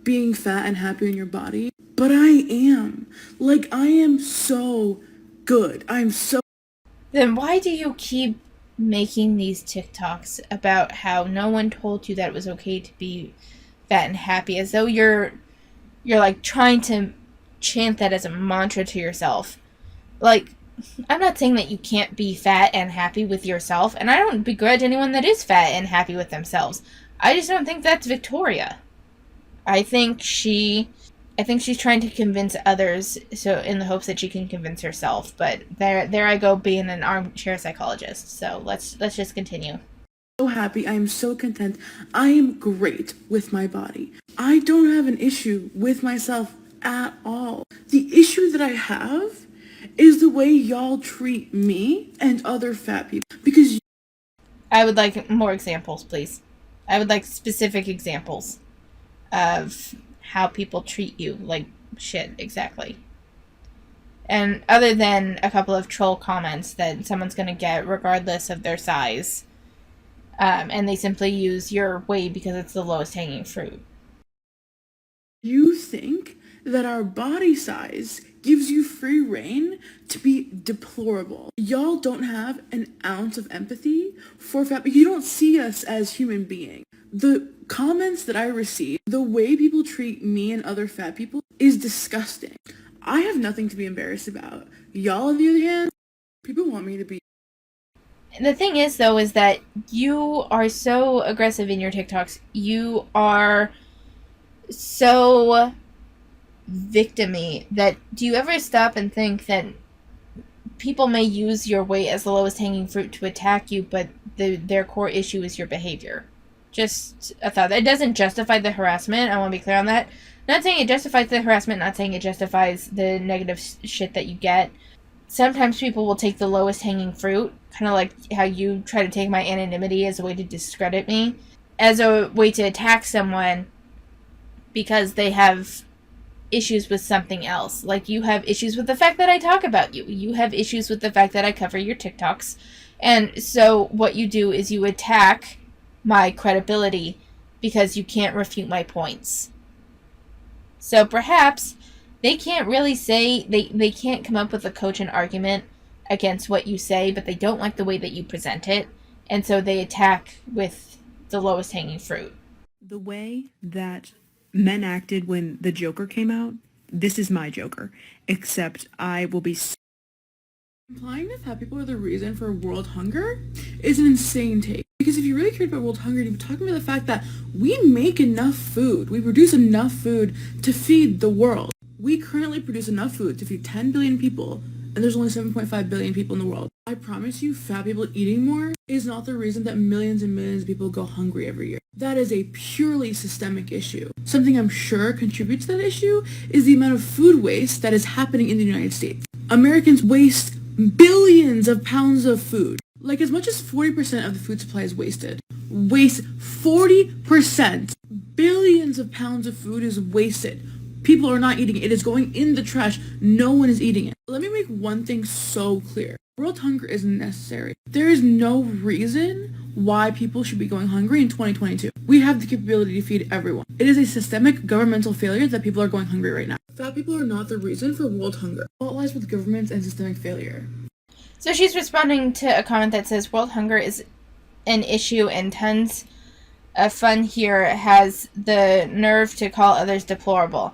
being fat and happy in your body, but I am. Like, I am so good. I'm so... Then why do you keep making these TikToks about how no one told you that it was okay to be fat and happy, as though you're like trying to chant that as a mantra to yourself? Like, I'm not saying that you can't be fat and happy with yourself, and I don't begrudge anyone that is fat and happy with themselves. I just don't think that's Victoria. I think she's trying to convince others, so in the hopes that she can convince herself. But there I go being an armchair psychologist. So let's just continue. So happy. I am so content. I am great with my body. I don't have an issue with myself at all. The issue that I have is the way y'all treat me and other fat people. Because I would like more examples, please. I would like specific examples of how people treat you. Like, shit, exactly. And other than a couple of troll comments that someone's going to get regardless of their size, and they simply use your weight because it's the lowest hanging fruit. You think that our body size gives you free reign to be deplorable. Y'all don't have an ounce of empathy for fat people. You don't see us as human beings. The comments that I receive, the way people treat me and other fat people is disgusting. I have nothing to be embarrassed about. Y'all, on the other hand, people want me to be. The thing is, though, is that you are so aggressive in your TikToks. You are so victim-y that do you ever stop and think that people may use your weight as the lowest hanging fruit to attack you, but their core issue is your behavior? Just a thought. That doesn't justify the harassment. I want to be clear on that. Not saying it justifies the harassment, not saying it justifies the negative shit that you get. Sometimes people will take the lowest hanging fruit, kind of like how you try to take my anonymity as a way to discredit me, as a way to attack someone because they have issues with something else. Like, you have issues with the fact that I talk about you. You have issues with the fact that I cover your TikToks. And so what you do is you attack my credibility because you can't refute my points. So perhaps they can't really say, they can't come up with a cogent argument against what you say, but they don't like the way that you present it. And so they attack with the lowest hanging fruit. The way that men acted when the Joker came out, this is my Joker, except I will be... Implying that fat people are the reason for world hunger is an insane take. Because if you really cared about world hunger, you'd be talking about the fact that we make enough food, we produce enough food to feed the world. We currently produce enough food to feed 10 billion people, and there's only 7.5 billion people in the world. I promise you, fat people eating more is not the reason that millions and millions of people go hungry every year. That is a purely systemic issue. Something I'm sure contributes to that issue is the amount of food waste that is happening in the United States. Americans waste billions of pounds of food. Like, as much as 40% of the food supply is wasted. Waste 40%. Billions of pounds of food is wasted. People are not eating it. It is going in the trash. No one is eating it. Let me make one thing so clear. World hunger is necessary. There is no reason why people should be going hungry in 2022. We have the capability to feed everyone. It is a systemic governmental failure that people are going hungry right now. Fat people are not the reason for world hunger. All lies with governments and systemic failure. So she's responding to a comment that says world hunger is an issue and tons of fun here has the nerve to call others deplorable.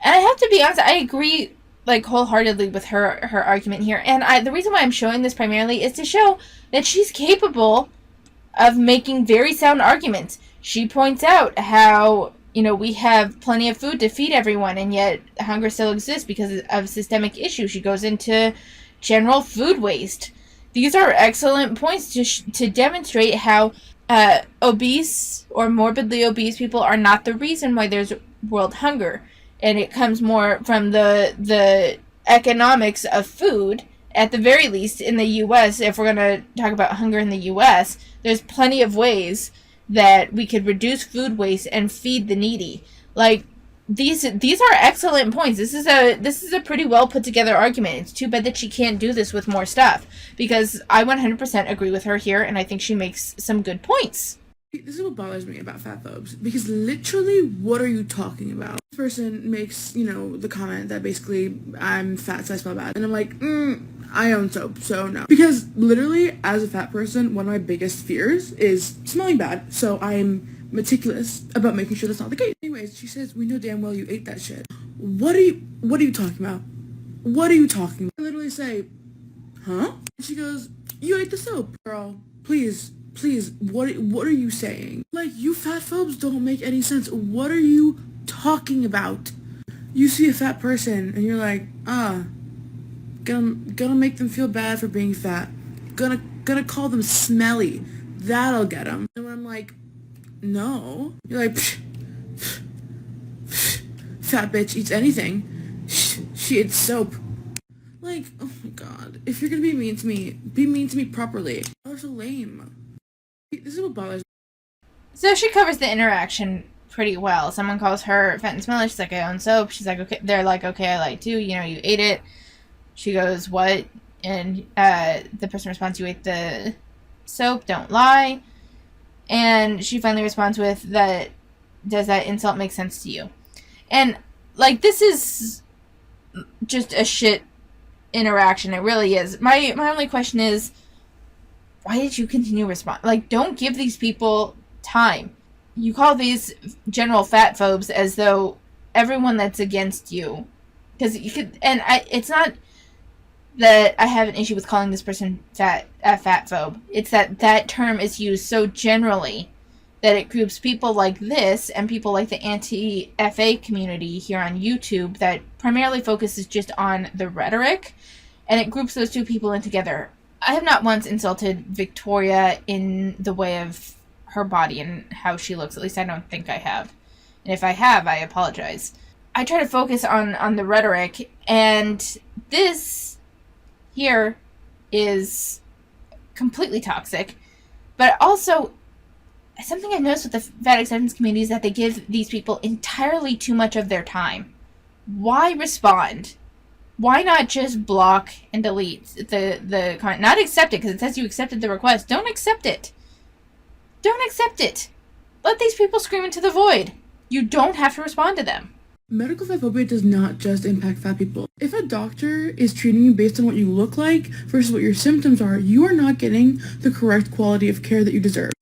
And I have to be honest, I agree like wholeheartedly with her argument here. And the reason why I'm showing this primarily is to show that she's capable of making very sound arguments. She points out how, you know, we have plenty of food to feed everyone, and yet hunger still exists because of systemic issues. She goes into general food waste. These are excellent points to demonstrate how obese or morbidly obese people are not the reason why there's world hunger. And it comes more from the economics of food, at the very least in the US, if we're going to talk about hunger in the US, there's plenty of ways that we could reduce food waste and feed the needy. Like, these are excellent points. This is a pretty well put together argument. It's too bad that she can't do this with more stuff, because I 100% agree with her here, and I think she makes some good points. This is what bothers me about fat phobes, because literally, what are you talking about? This person makes, the comment that basically, I'm fat, so I smell bad. And I'm like, I own soap, so no. Because literally, as a fat person, one of my biggest fears is smelling bad, so I'm meticulous about making sure that's not the case. Anyways, she says, we know damn well you ate that shit. What are you talking about? What are you talking about? I literally say, huh? And she goes, you ate the soap. Girl, please, what are you saying? Like, you fat phobes don't make any sense. What are you talking about? You see a fat person and you're like, gonna make them feel bad for being fat. Gonna call them smelly. That'll get them. And when I'm like, no. You're like, fat bitch eats anything. She eats soap. Like, oh my god. If you're gonna be mean to me properly. Y'all are so lame. This is what bothers me. So she covers the interaction pretty well. Someone calls her fat and smelly. She's like, I own soap. She's like, okay. They're like, okay, I like too. You ate it. She goes, what? And the person responds, you ate the soap. Don't lie. And she finally responds with, that, does that insult make sense to you? And, like, this is just a shit interaction. It really is. My only question is, why did you continue respond? Like, don't give these people time. You call these general fat phobes as though everyone that's against you, because you could, and it's not that I have an issue with calling this person fat phobe. It's that term is used so generally that it groups people like this and people like the anti-FA community here on YouTube that primarily focuses just on the rhetoric, and it groups those two people in together. I have not once insulted Victoria in the way of her body and how she looks. At least I don't think I have. And if I have, I apologize. I try to focus on the rhetoric, and this here is completely toxic. But also, something I've noticed with the fat acceptance community is that they give these people entirely too much of their time. Why respond? Why not just block and delete the comment? Not accept it, because it says you accepted the request. Don't accept it. Don't accept it. Let these people scream into the void. You don't have to respond to them. Medical fatphobia does not just impact fat people. If a doctor is treating you based on what you look like versus what your symptoms are, you are not getting the correct quality of care that you deserve.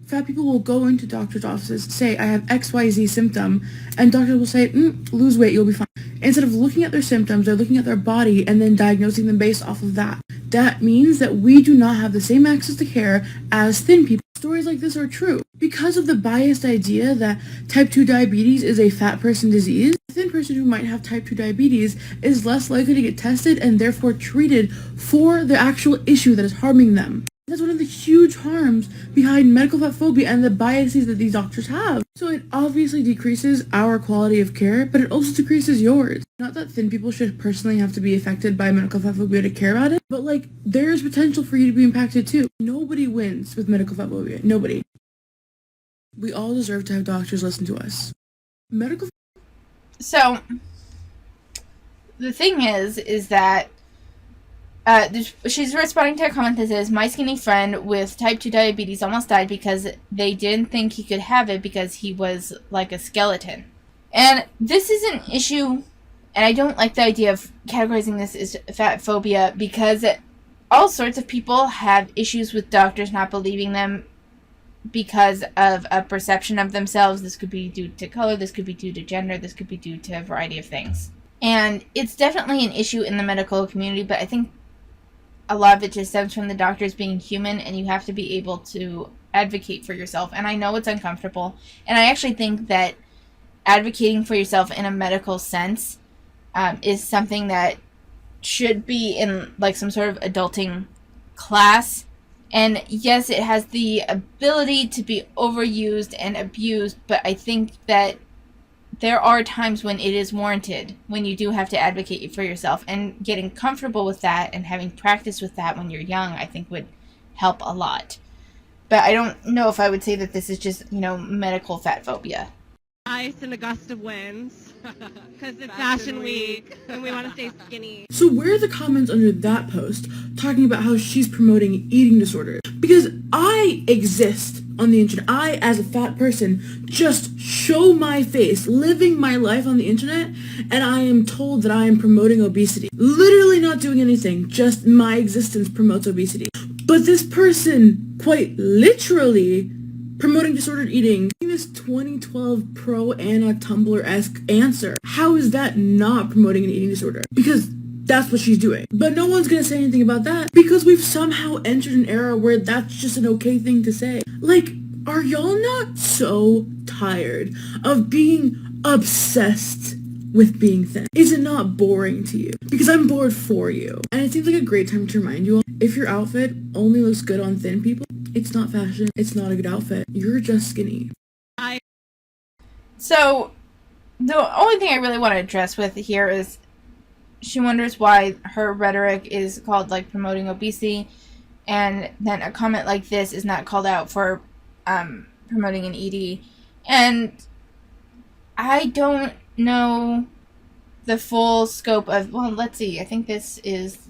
Fat people will go into doctor's offices, say, I have XYZ symptom, and doctors will say, lose weight, you'll be fine. Instead of looking at their symptoms, they're looking at their body and then diagnosing them based off of that. That means that we do not have the same access to care as thin people. Stories like this are true. Because of the biased idea that type 2 diabetes is a fat person disease, a thin person who might have type 2 diabetes is less likely to get tested and therefore treated for the actual issue that is harming them. That's one of the huge harms behind medical fatphobia and the biases that these doctors have. So it obviously decreases our quality of care, but it also decreases yours. Not that thin people should personally have to be affected by medical fatphobia to care about it, but there's potential for you to be impacted too. Nobody wins with medical fatphobia. Nobody. We all deserve to have doctors listen to us. So, the thing is that she's responding to a comment that says, my skinny friend with type 2 diabetes almost died because they didn't think he could have it because he was like a skeleton. And this is an issue, and I don't like the idea of categorizing this as fat phobia, because all sorts of people have issues with doctors not believing them because of a perception of themselves. This could be due to color, this could be due to gender, this could be due to a variety of things. And it's definitely an issue in the medical community, but I think a lot of it just stems from the doctors being human, and you have to be able to advocate for yourself. And I know it's uncomfortable, and I actually think that advocating for yourself in a medical sense is something that should be in some sort of adulting class. And yes, it has the ability to be overused and abused, but I think that there are times when it is warranted, when you do have to advocate for yourself, and getting comfortable with that and having practice with that when you're young, I think would help a lot. But I don't know if I would say that this is just, medical fat phobia. Ice and a gust of winds because it's Fashion Week and we want to stay skinny. So where are the comments under that post talking about how she's promoting eating disorders? Because I exist on the internet. I, as a fat person, just show my face, living my life on the internet, and I am told that I am promoting obesity. Literally not doing anything, just my existence promotes obesity. But this person, quite literally, promoting disordered eating, this 2012 pro Anna Tumblr-esque answer. How is that not promoting an eating disorder? Because that's what she's doing. But no one's gonna say anything about that because we've somehow entered an era where that's just an okay thing to say. Like, are y'all not so tired of being obsessed with being thin? Is it not boring to you? Because I'm bored for you. And it seems like a great time to remind you all, if your outfit only looks good on thin people, it's not fashion. It's not a good outfit. You're just skinny. So, the only thing I really want to address with here is she wonders why her rhetoric is called, promoting obesity, and then a comment like this is not called out for promoting an ED. And I don't know the full scope of, let's see, I think this is,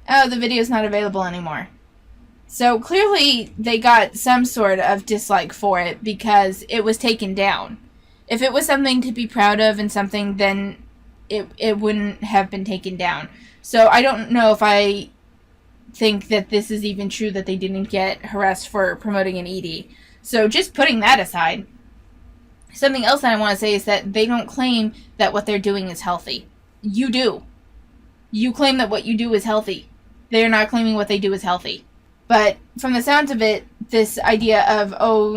the video is not available anymore. So clearly they got some sort of dislike for it because it was taken down. If it was something to be proud of and something, then it wouldn't have been taken down. So I don't know if I think that this is even true that they didn't get harassed for promoting an ED. So just putting that aside, something else that I want to say is that they don't claim that what they're doing is healthy. You do. You claim that what you do is healthy. They're not claiming what they do is healthy. But from the sounds of it, this idea of,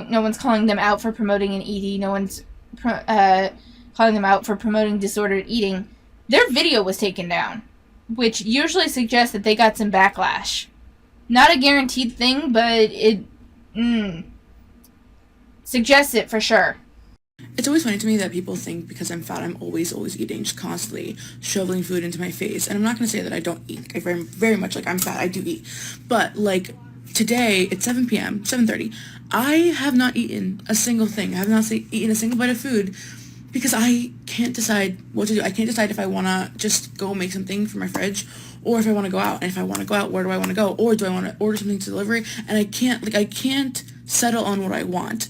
no one's calling them out for promoting an ED, no one's calling them out for promoting disordered eating, their video was taken down, which usually suggests that they got some backlash. Not a guaranteed thing, but it suggests it for sure. It's always funny to me that people think because I'm fat, I'm always eating, just constantly shoveling food into my face. And I'm not going to say that I don't eat. I very much, I'm fat, I do eat. But, today, it's 7 p.m., 7:30. I have not eaten a single thing. I have not eaten a single bite of food because I can't decide what to do. I can't decide if I want to just go make something for my fridge or if I want to go out. And if I want to go out, where do I want to go? Or do I want to order something to delivery? And I can't settle on what I want.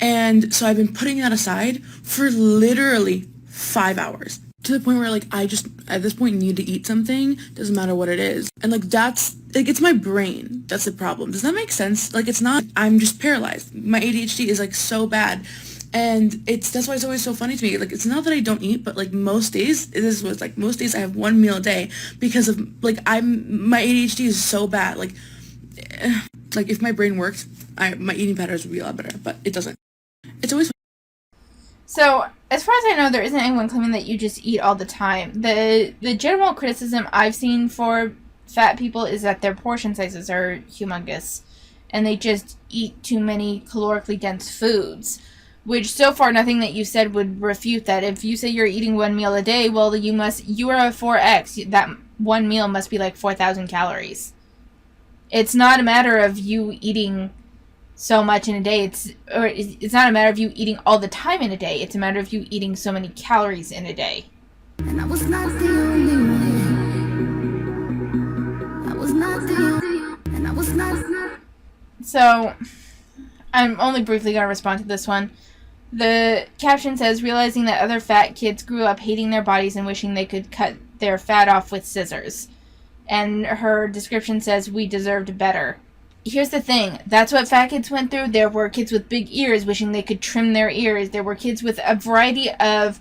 And so I've been putting that aside for literally 5 hours. To the point where, I just, at this point, need to eat something. Doesn't matter what it is. And, that's, it's my brain. That's the problem. Does that make sense? It's not, I'm just paralyzed. My ADHD is, so bad. And that's why it's always so funny to me. It's not that I don't eat, but, most days, most days I have one meal a day because of, my ADHD is so bad. If my brain worked, my eating patterns would be a lot better, but it doesn't. It's always. So, as far as I know, there isn't anyone claiming that you just eat all the time. The general criticism I've seen for fat people is that their portion sizes are humongous, and they just eat too many calorically dense foods, which so far nothing that you said would refute that. If you say you're eating one meal a day, well, you are a 4X. That one meal must be 4,000 calories. It's not a matter of you eating so much in a day. It's not a matter of you eating all the time in a day. It's a matter of you eating so many calories in a day. And I was not the only one. I was not the only, and I was not. So, I'm only briefly going to respond to this one. The caption says, realizing that other fat kids grew up hating their bodies and wishing they could cut their fat off with scissors. And her description says, we deserved better. Here's the thing. That's what fat kids went through. There were kids with big ears wishing they could trim their ears. There were kids with a variety of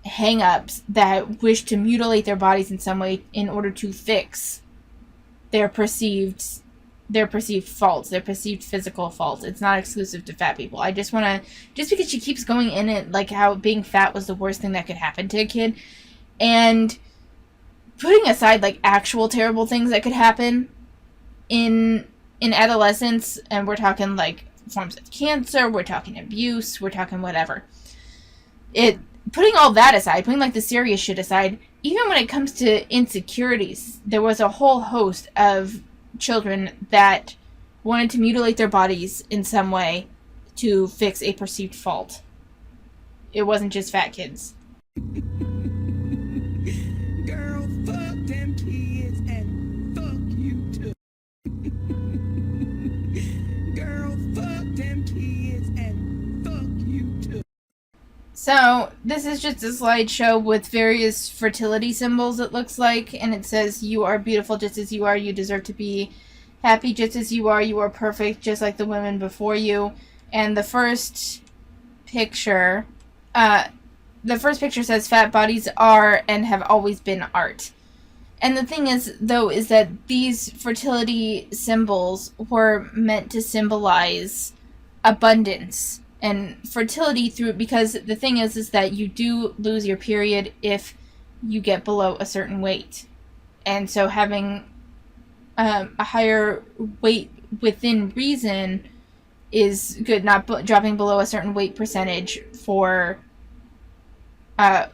hang-ups that wished to mutilate their bodies in some way in order to fix their perceived faults, their perceived physical faults. It's not exclusive to fat people. I just want to, just because she keeps going in it, how being fat was the worst thing that could happen to a kid, and putting aside, actual terrible things that could happen in adolescence, and we're talking, forms of cancer, we're talking abuse, we're talking whatever. Putting all that aside, putting like the serious shit aside, even when it comes to insecurities, there was a whole host of children that wanted to mutilate their bodies in some way to fix a perceived fault. It wasn't just fat kids. Girl, fuck them kids and fuck you too. Girl, fuck them kids and fuck you too. So, this is just a slideshow with various fertility symbols, it looks like, and it says, "You are beautiful just as you are, you deserve to be happy just as you are perfect just like the women before you." And the first picture says, "Fat bodies are and have always been art." And the thing is, though, is that these fertility symbols were meant to symbolize abundance and fertility because the thing is that you do lose your period if you get below a certain weight. And so having a higher weight within reason is good. Not dropping below a certain weight percentage for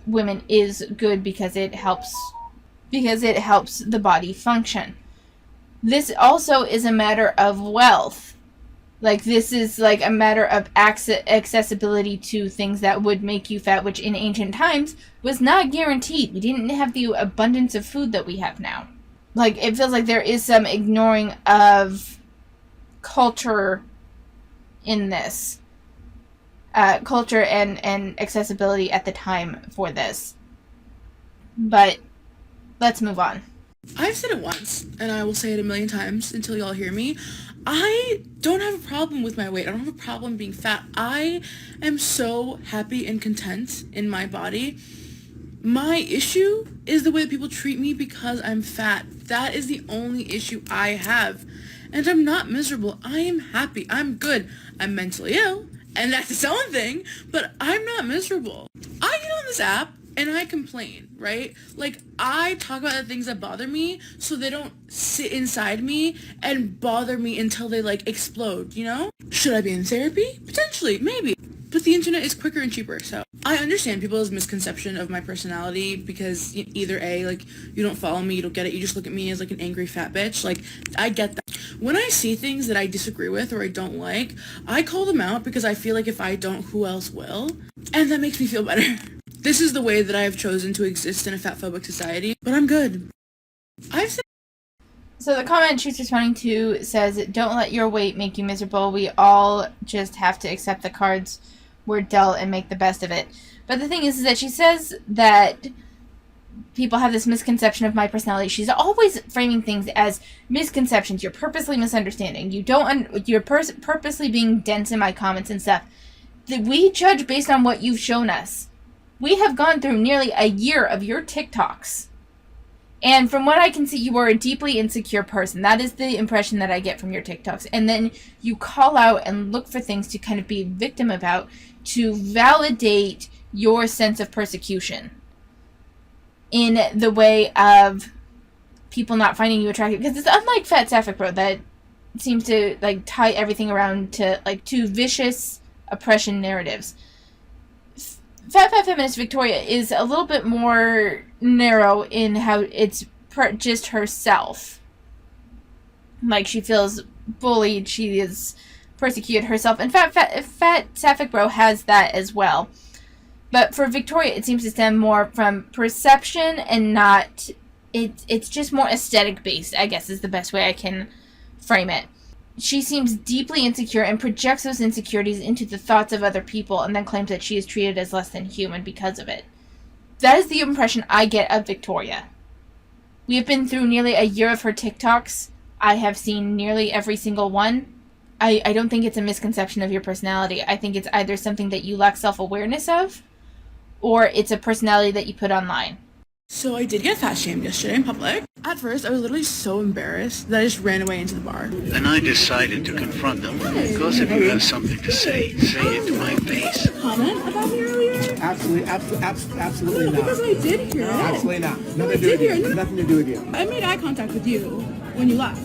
women is good because it helps the body function. This also is a matter of wealth. Like, this is like a matter of accessibility to things that would make you fat, which in ancient times was not guaranteed. We didn't have the abundance of food that we have now. Like, it feels like there is some ignoring of culture in this. Culture and accessibility at the time for this. But let's move on. I've said it once, and I will say it a million times until y'all hear me. I don't have a problem with my weight. I don't have a problem being fat. I am so happy and content in my body. My issue is the way that people treat me because I'm fat. That is the only issue I have. And I'm not miserable. I am happy. I'm good. I'm mentally ill, and that's its own thing, but I'm not miserable. I get on this app and I complain, right? Like, I talk about the things that bother me so they don't sit inside me and bother me until they, like, explode, you know? Should I be in therapy? Potentially, maybe. But the internet is quicker and cheaper, so I understand people's misconception of my personality because either A, like, you don't follow me, you don't get it, you just look at me as, like, an angry fat bitch. Like, I get that. When I see things that I disagree with or I don't like, I call them out because I feel like if I don't, who else will? And that makes me feel better. This is the way that I have chosen to exist in a fatphobic society, but I'm good. So the comment she's responding to says, "Don't let your weight make you miserable. We all just have to accept the cards we're dealt and make the best of it." But the thing is that she says that people have this misconception of my personality. She's always framing things as misconceptions. You're purposely misunderstanding. You're purposely being dense in my comments and stuff. We judge based on what you've shown us. We have gone through nearly a year of your TikToks. And from what I can see, you are a deeply insecure person. That is the impression that I get from your TikToks. And then you call out and look for things to kind of be a victim about to validate your sense of persecution in the way of people not finding you attractive. Because it's unlike Fat Sapphic Bro that seems to, like, tie everything around to, like, two vicious oppression narratives. FatFabFeminist Victoria is a little bit more narrow in how it's just herself. Like, she feels bullied, she is persecuted herself, and Fat Sapphic Bro has that as well. But for Victoria, it seems to stem more from perception and not... It's just more aesthetic based, I guess, is the best way I can frame it. She seems deeply insecure and projects those insecurities into the thoughts of other people and then claims that she is treated as less than human because of it. That is the impression I get of Victoria. We have been through nearly a year of her TikToks. I have seen nearly every single one. I don't think it's a misconception of your personality. I think it's either something that you lack self-awareness of, or it's a personality that you put online. So I did get fat shamed yesterday in public. At first, I was literally so embarrassed that I just ran away into the bar. Then I decided to confront them. Because if you have something to say it to my face. Comment about me earlier? Absolutely not. Because I did hear it. Absolutely not. Nothing to do with you. I made eye contact with you when you left.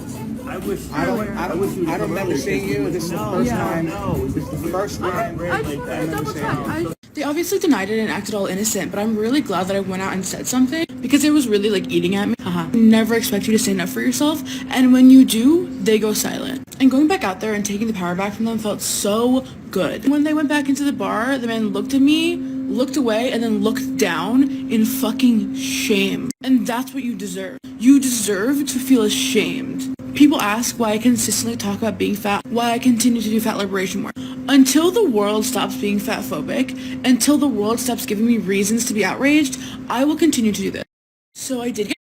I don't remember seeing you. This is the first time. This is the first time. I just want to double check. They obviously denied it and acted all innocent, but I'm really glad that I went out and said something because it was really like eating at me. Never expect you to stand up for yourself, and when you do, they go silent. And going back out there and taking the power back from them felt so good. When they went back into the bar, the man looked at me, looked away, and then looked down in fucking shame. And that's what you deserve. You deserve to feel ashamed. People ask why I consistently talk about being fat, why I continue to do fat liberation work. Until the world stops being fatphobic, until the world stops giving me reasons to be outraged, I will continue to do this. So I did get...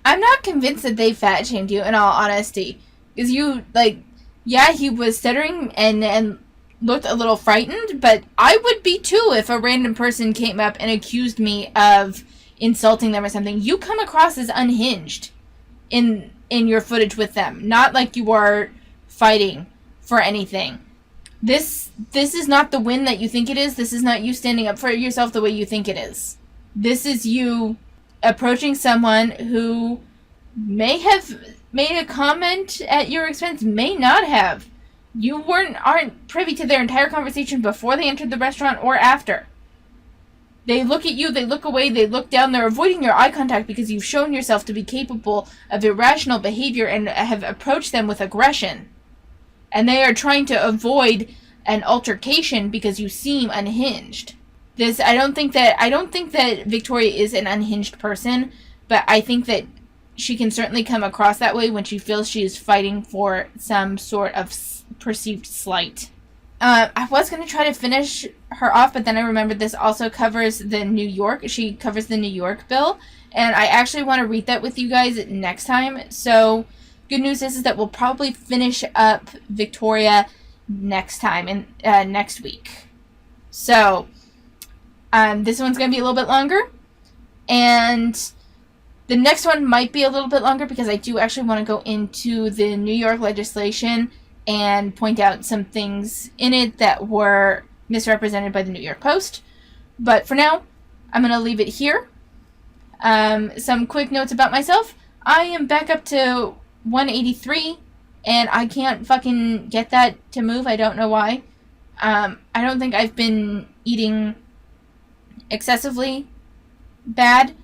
I'm not convinced that they fat shamed you, in all honesty. Because you, like, yeah, he was stuttering and looked a little frightened, but I would be too if a random person came up and accused me of insulting them or something. You come across as unhinged in your footage with them. Not like you are fighting for anything. This is not the win that you think it is. This is not you standing up for yourself the way you think it is. This is you approaching someone who may have made a comment at your expense, may not have. You aren't privy to their entire conversation before they entered the restaurant or after. They look at you, they look away, they look down, they're avoiding your eye contact because you've shown yourself to be capable of irrational behavior and have approached them with aggression. And they are trying to avoid an altercation because you seem unhinged. I don't think that Victoria is an unhinged person, but I think that she can certainly come across that way when she feels she is fighting for some sort of perceived slight. I was going to try to finish her off, but then I remembered this also covers she covers the New York bill, and I actually want to read that with you guys next time. So good news is that we'll probably finish up Victoria next time, next week. So this one's going to be a little bit longer, and the next one might be a little bit longer because I do actually want to go into the New York legislation and point out some things in it that were misrepresented by the New York Post. But for now, I'm going to leave it here. Some quick notes about myself. I am back up to 183, and I can't fucking get that to move. I don't know why. I don't think I've been eating excessively bad.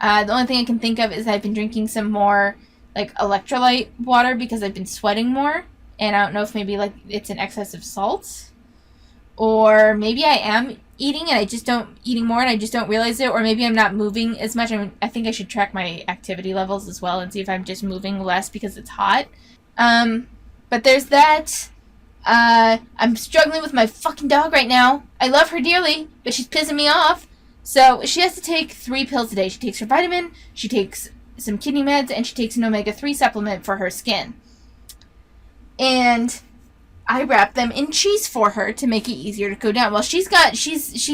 The only thing I can think of is I've been drinking some more like electrolyte water because I've been sweating more. And I don't know if maybe like it's an excess of salt, or maybe I am eating more and I just don't realize it, or maybe I'm not moving as much. I think I should track my activity levels as well and see if I'm just moving less because it's hot. But there's that. I'm struggling with my fucking dog right now. I love her dearly, but she's pissing me off. So she has to take 3 pills a day. She takes her vitamin, she takes some kidney meds, and she takes an omega-3 supplement for her skin. And I wrap them in cheese for her to make it easier to go down. Well, she's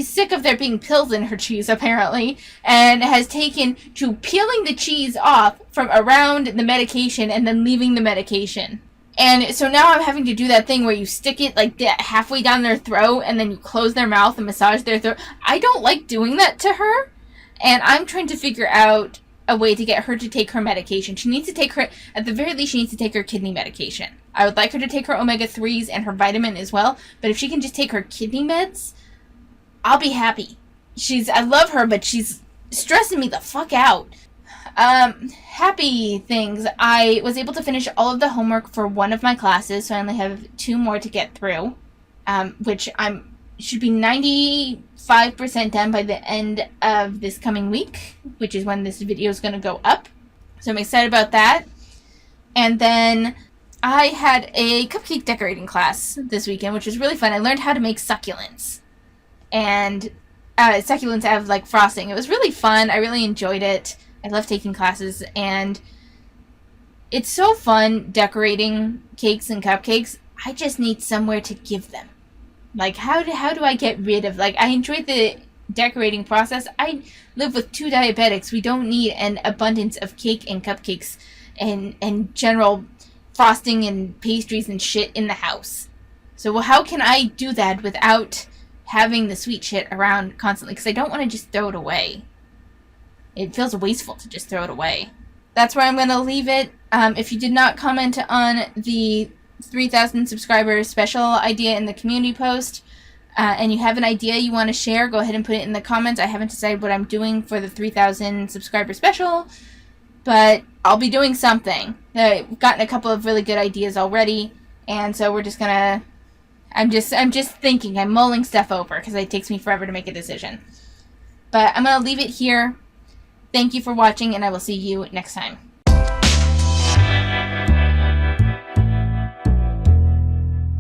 sick of there being pills in her cheese, apparently, and has taken to peeling the cheese off from around the medication and then leaving the medication. And so now I'm having to do that thing where you stick it like halfway down their throat and then you close their mouth and massage their throat. I don't like doing that to her, and I'm trying to figure out a way to get her to take her medication. She needs to take her, at the very least, she needs to take her kidney medication. I would like her to take her omega-3s and her vitamin as well, but if she can just take her kidney meds, I'll be happy. I love her, but she's stressing me the fuck out. Happy things. I was able to finish all of the homework for one of my classes, so I only have 2 more to get through, which should be 95% done by the end of this coming week, which is when this video is going to go up. So I'm excited about that. And then I had a cupcake decorating class this weekend, which was really fun. I learned how to make succulents. And succulents have like frosting. It was really fun. I really enjoyed it. I love taking classes, and it's so fun decorating cakes and cupcakes. I just need somewhere to give them. Like, how do I get rid of, like, I enjoy the decorating process. I live with 2 diabetics. We don't need an abundance of cake and cupcakes and general frosting and pastries and shit in the house. So how can I do that without having the sweet shit around constantly? Because I don't want to just throw it away. It feels wasteful to just throw it away. That's where I'm going to leave it. If you did not comment on the 3,000 subscribers special idea in the community post, and you have an idea you want to share, go ahead and put it in the comments. I haven't decided what I'm doing for the 3,000 subscriber special, but I'll be doing something. I've gotten a couple of really good ideas already, and so we're just gonna... I'm just thinking. I'm mulling stuff over because it takes me forever to make a decision. But I'm gonna leave it here. Thank you for watching, and I will see you next time.